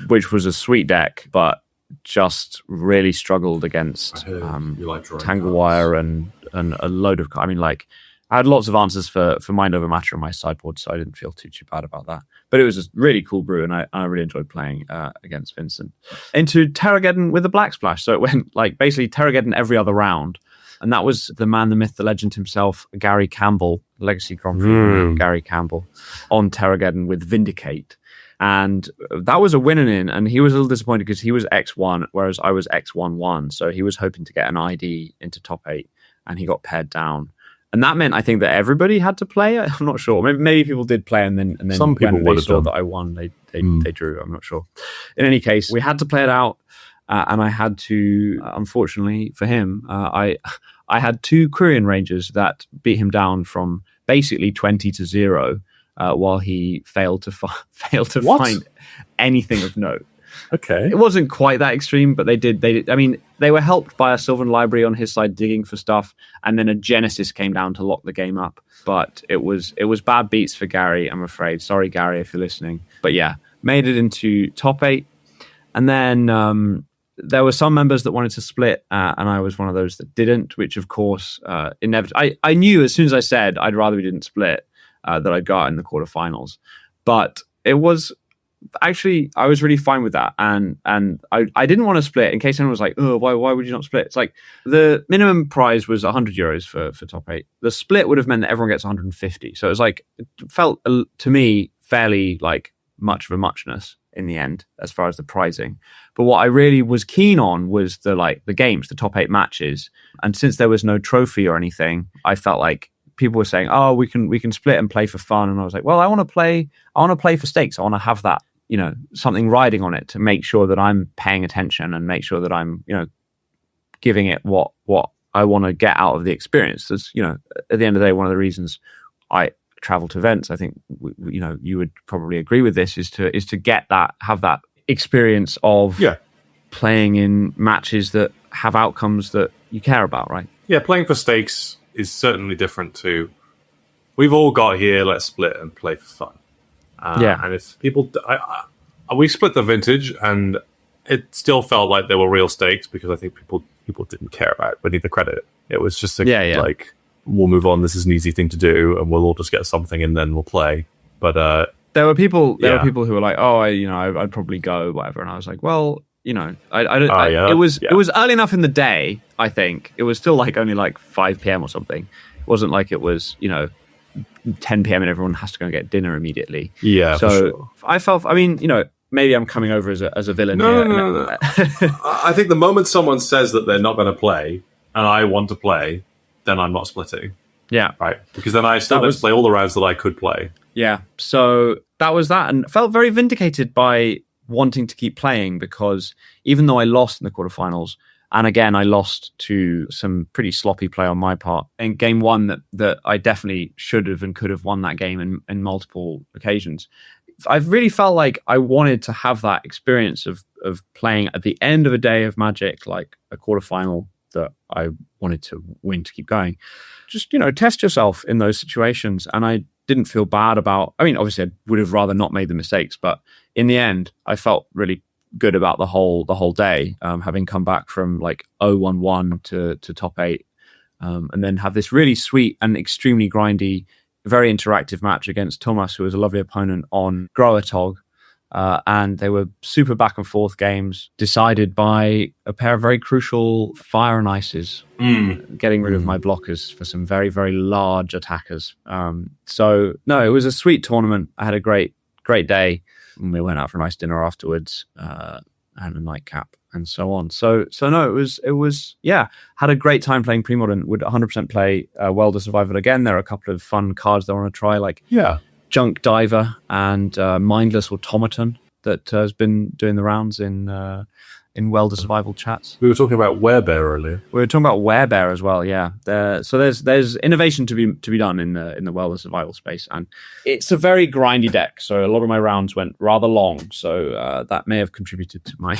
which was a sweet deck, but just really struggled against Tangle Wire and a load of... I mean, like, I had lots of answers for Mind Over Matter on my sideboard, so I didn't feel too bad about that. But it was a really cool brew, and I really enjoyed playing against Vincent. Into Terrageddon with a black splash. So it went like basically Terrageddon every other round. And that was the man, the myth, the legend himself, Gary Campbell, Legacy Grand Prix Gary Campbell, on Terrageddon with Vindicate. And that was a winning in, and he was a little disappointed because he was X1, whereas I was X11. So he was hoping to get an ID into top 8, and he got pared down. And that meant, I think, that everybody had to play. I'm not sure. Maybe people did play, and then some people when they saw that I won, they they drew. I'm not sure. In any case, we had to play it out, and I had to, unfortunately for him, I had 2 Korean Rangers that beat him down from basically 20-0, while he failed to find anything of note. Okay. It wasn't quite that extreme, but they did. I mean, they were helped by a Sylvan Library on his side digging for stuff, and then a Genesis came down to lock the game up. But it was bad beats for Gary, I'm afraid. Sorry, Gary, if you're listening. But yeah, made it into top 8. And then there were some members that wanted to split, and I was one of those that didn't, which of course, inevitably, I knew as soon as I said I'd rather we didn't split, that I'd go out in the quarterfinals. But it was... Actually, I was really fine with that, and I didn't want to split. In case anyone was like, "Oh, why would you not split?" It's like the minimum prize was €100 for top 8. The split would have meant that everyone gets 150. So it was like, it felt to me fairly like much of a muchness in the end as far as the prizing. But what I really was keen on was the games, the top 8 matches. And since there was no trophy or anything, I felt like people were saying, "Oh, we can split and play for fun," and I was like, "Well, I want to play for stakes. I want to have that." Something riding on it to make sure that I'm paying attention and make sure that I'm, giving it what I want to get out of the experience. That's, at the end of the day, one of the reasons I travel to events, I think, you would probably agree with this, is to get that, have that experience of playing in matches that have outcomes that you care about, right? Yeah, playing for stakes is certainly different to, we've all got here, let's split and play for fun. And if people, we split the vintage, and it still felt like there were real stakes because I think people didn't care about it, but need the credit. It was just like, we'll move on. This is an easy thing to do, and we'll all just get something, and then we'll play. But there were people who were like, "Oh, I'd probably go, whatever," and I was like, "Well, it was early enough in the day. I think it was still like only like 5 p.m. or something. It wasn't like it was 10 p.m. and everyone has to go and get dinner immediately. Yeah, so for sure. I felt, maybe I'm coming over as a villain here. No. I think the moment someone says that they're not going to play and I want to play, then I'm not splitting. Yeah. Right. Because then I still play all the rounds that I could play. Yeah. So that was that, and felt very vindicated by wanting to keep playing, because even though I lost in the quarterfinals, and again, I lost to some pretty sloppy play on my part in game 1 that I definitely should have and could have won that game in multiple occasions. I really felt like I wanted to have that experience of playing at the end of a day of Magic, like a quarterfinal that I wanted to win to keep going. Just, test yourself in those situations. And I didn't feel bad about, obviously I would have rather not made the mistakes, but in the end, I felt really good about the whole day, having come back from like 0-1-1 to top 8, and then have this really sweet and extremely grindy, very interactive match against Thomas, who was a lovely opponent on Groatog, and they were super back and forth games decided by a pair of very crucial fire and ices, getting rid of my blockers for some very, very large attackers. So no, it was a sweet tournament. I had a great day. And we went out for a nice dinner afterwards, and a nightcap, and so on. So no, it was had a great time playing Premodern. Would 100% play Welder Survival again. There are a couple of fun cards that I want to try, like Junk Diver and Mindless Automaton, that has been doing the rounds in Welder Survival chats. We were talking about Werebear earlier. We were talking about Werebear as well, yeah. So there's innovation to be done in the Welder Survival space, and it's a very grindy deck. So a lot of my rounds went rather long, so that may have contributed to my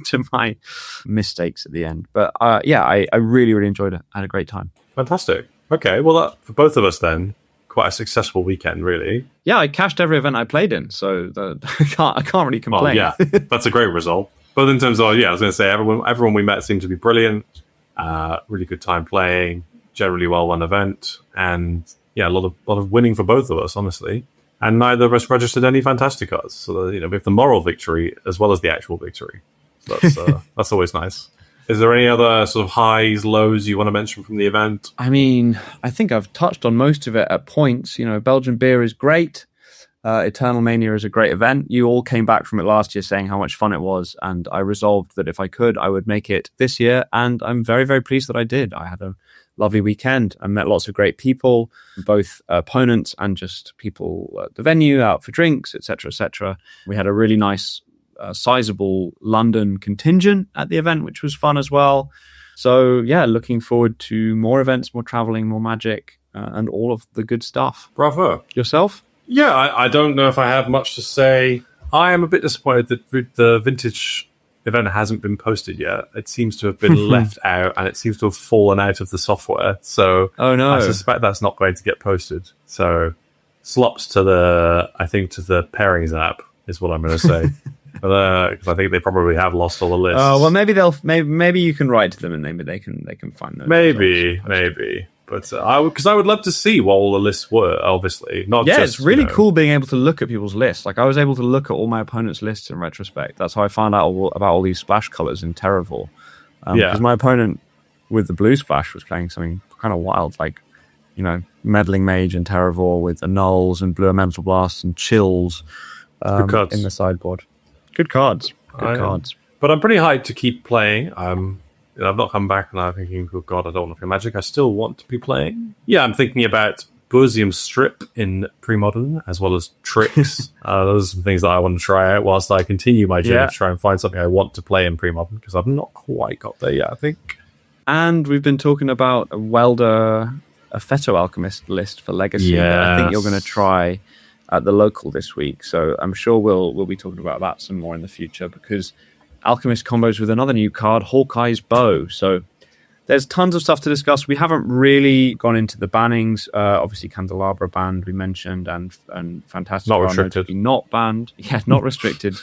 to my mistakes at the end. But I really, really enjoyed it. I had a great time. Fantastic. Okay, well, that, for both of us then, quite a successful weekend, really. Yeah, I cashed every event I played in, so I can't really complain. Well, yeah, that's a great result. But in terms of, I was going to say, everyone we met seemed to be brilliant. Really good time playing, generally well-run event, and a lot of winning for both of us, honestly. And neither of us registered any fantastic cards. So, we have the moral victory as well as the actual victory. So that's always nice. Is there any other sort of highs, lows you want to mention from the event? I think I've touched on most of it at points. Belgian beer is great. Eternal Mania is a great event. You all came back from it last year saying how much fun it was, and I resolved that if I could, I would make it this year, and I'm very, very pleased that I did. I had a lovely weekend. I met lots of great people, both opponents and just people at the venue, out for drinks, etc., etc. We had a really nice, sizable London contingent at the event, which was fun as well. So, yeah, looking forward to more events, more traveling, more magic, and all of the good stuff. Bravo. Yourself? Yeah, I don't know if I have much to say. I am a bit disappointed that the vintage event hasn't been posted yet. It seems to have been left out, and it seems to have fallen out of the software. So oh no, I suspect that's not going to get posted. So slops to the pairings app is what I'm going to say. Because I think they probably have lost all the lists. Oh well, maybe you can write to them and maybe they can find those. Maybe. But I would love to see what all the lists were. Obviously, not just. It's really cool being able to look at people's lists. Like I was able to look at all my opponents' lists in retrospect. That's how I found out about all these splash colors in Terravor. Because my opponent with the blue splash was playing something kind of wild, like meddling mage and Terravor with annulls and blue elemental blasts and chills Good cards in the sideboard. Good cards. But I'm pretty hyped to keep playing. I've not come back and I'm thinking, oh god, I don't want to play Magic. I still want to be playing. Yeah, I'm thinking about Bosom Strip in Premodern, as well as Tricks. Those are some things that I want to try out whilst I continue my journey to try and find something I want to play in Premodern, because I've not quite got there yet, I think. And we've been talking about a Feto Alchemist list for Legacy that I think you're going to try at the local this week. So I'm sure we'll be talking about that some more in the future, because Alchemist combos with another new card, Hawkeye's Bow. So there's tons of stuff to discuss. We haven't really gone into the bannings. Obviously, Candelabra banned, we mentioned, and Fantastic not restricted. Not banned. Yeah, not restricted.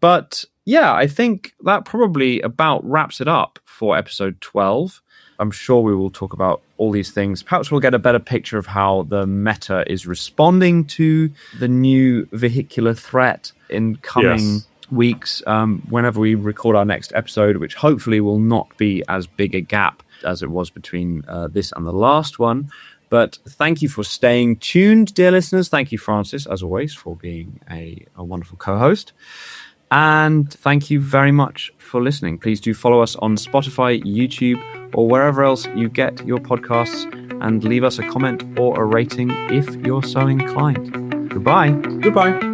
But yeah, I think that probably about wraps it up for episode 12. I'm sure we will talk about all these things. Perhaps we'll get a better picture of how the meta is responding to the new vehicular threat in coming weeks, whenever we record our next episode, which hopefully will not be as big a gap as it was between this and the last one. But thank you for staying tuned, dear listeners. Thank you, Francis, as always, for being a wonderful co-host. And thank you very much for listening. Please do follow us on Spotify, YouTube, or wherever else you get your podcasts, and leave us a comment or a rating if you're so inclined. Goodbye. Goodbye.